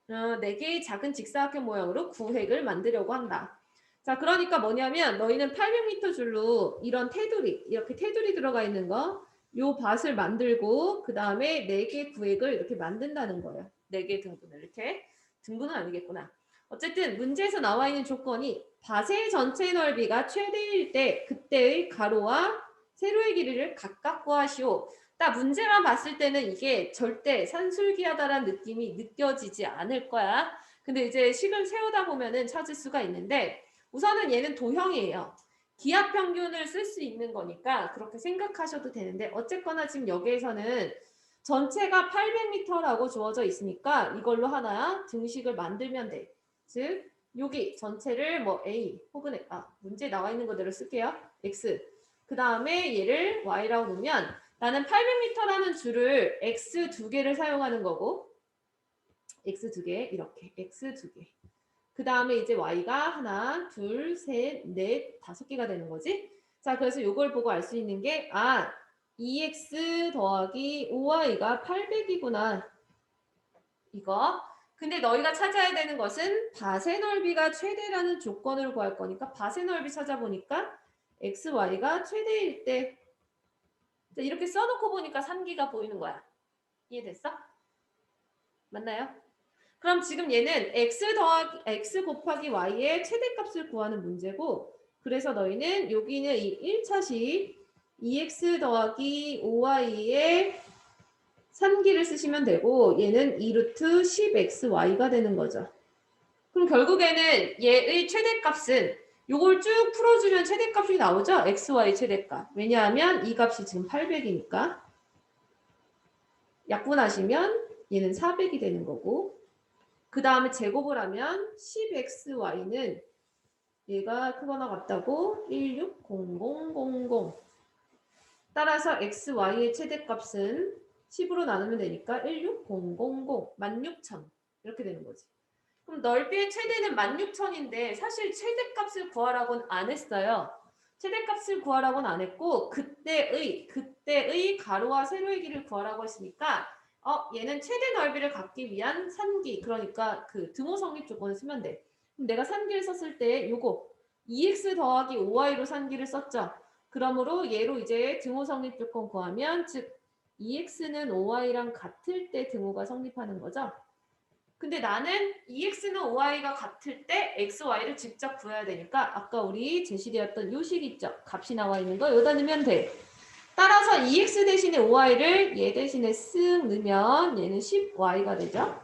4개의 작은 직사각형 모양으로 구획을 만들려고 한다. 자, 그러니까 뭐냐면 너희는 800m 줄로 이런 테두리, 이렇게 테두리 들어가 있는 거, 요 밭을 만들고 그 다음에 4개 구획을 이렇게 만든다는 거예요. 4개 등분을 이렇게. 등분은 아니겠구나. 어쨌든 문제에서 나와 있는 조건이 밭의 전체 넓이가 최대일 때 그때의 가로와 세로의 길이를 각각 구하시오. 딱 문제만 봤을 때는 이게 절대 산술기하다라는 느낌이 느껴지지 않을 거야. 근데 이제 식을 세우다 보면은 찾을 수가 있는데 우선은 얘는 도형이에요. 기하 평균을 쓸 수 있는 거니까 그렇게 생각하셔도 되는데 어쨌거나 지금 여기에서는 전체가 800m라고 주어져 있으니까 이걸로 하나 등식을 만들면 돼. 즉 여기 전체를 뭐 A 혹은 문제에 나와 있는 거대로 쓸게요. X. 그 다음에 얘를 Y라고 놓으면 나는 800m라는 줄을 X 2개를 사용하는 거고 X 2개 이렇게 X 2개. 그 다음에 이제 Y가 하나, 둘, 셋, 넷, 5개가 되는 거지. 자, 그래서 이걸 보고 알 수 있는 게 2X 더하기 5Y가 800이구나. 이거. 근데 너희가 찾아야 되는 것은 밭의 넓이가 최대라는 조건을 구할 거니까 밭의 넓이 찾아보니까 X, Y가 최대일 때 이렇게 써놓고 보니까 3기가 보이는 거야. 이해됐어? 맞나요? 그럼 지금 얘는 x 곱하기 y의 최대값을 구하는 문제고, 그래서 너희는 여기는 이 1차식 2x 더하기 5y의 산기를 쓰시면 되고, 얘는 2루트 10xy가 되는 거죠. 그럼 결국에는 얘의 최대값은 요걸 쭉 풀어주면 최대값이 나오죠? xy 최대값. 왜냐하면 이 값이 지금 800이니까. 약분하시면 얘는 400이 되는 거고, 그 다음에 제곱을 하면 10xy는 얘가 크거나 같다고 160000. 따라서 xy의 최대값은 10으로 나누면 되니까 16000, 16000 이렇게 되는 거지. 그럼 넓이의 최대는 16000인데 사실 최대값을 구하라고는 안 했어요. 최대값을 구하라고는 안 했고 그때의 가로와 세로의 길을 구하라고 했으니까 얘는 최대 넓이를 갖기 위한 산기, 그러니까 그 등호 성립 조건을 쓰면 돼. 그럼 내가 산기를 썼을 때 요거 2x 더하기 5y로 산기를 썼죠. 그러므로 얘로 이제 등호 성립 조건 구하면, 즉 2x는 5y랑 같을 때 등호가 성립하는 거죠. 근데 나는 2x는 5y가 같을 때 xy를 직접 구해야 되니까 아까 우리 제시되었던 요 식 있죠? 값이 나와 있는 거 여기다 넣으면 돼. 따라서 2x 대신에 5y를 얘 대신에 쓱 넣으면 얘는 10y가 되죠?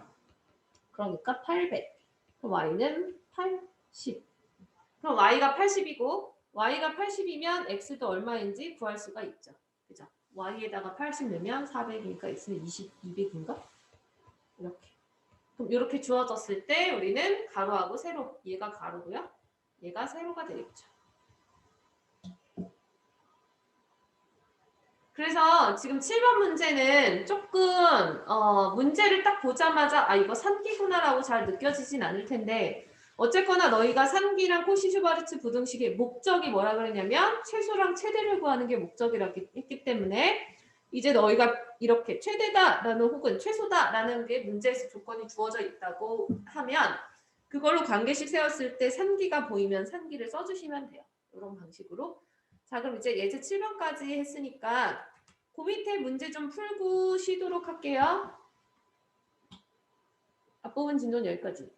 그러니까 800. 그럼 y는 80. 그럼 y가 80이고 y가 80이면 x도 얼마인지 구할 수가 있죠. 그죠? y에다가 80 넣으면 400이니까 x는 200인가? 이렇게. 그럼 이렇게 주어졌을 때 우리는 가로하고 세로, 얘가 가로고요. 얘가 세로가 되겠죠. 그래서 지금 7번 문제는 조금 문제를 딱 보자마자 이거 산기구나라고 잘 느껴지진 않을 텐데, 어쨌거나 너희가 산기랑 코시-슈바르츠 부등식의 목적이 뭐라 그랬냐면 최소랑 최대를 구하는 게 목적이라고 했기 때문에 이제 너희가 이렇게 최대다라는 혹은 최소다라는 게 문제에서 조건이 주어져 있다고 하면 그걸로 관계식 세웠을 때 산기가 보이면 산기를 써주시면 돼요. 이런 방식으로. 자, 그럼 이제 예제 7번까지 했으니까 그 밑에 문제 좀 풀고 쉬도록 할게요. 앞부분 진도는 여기까지.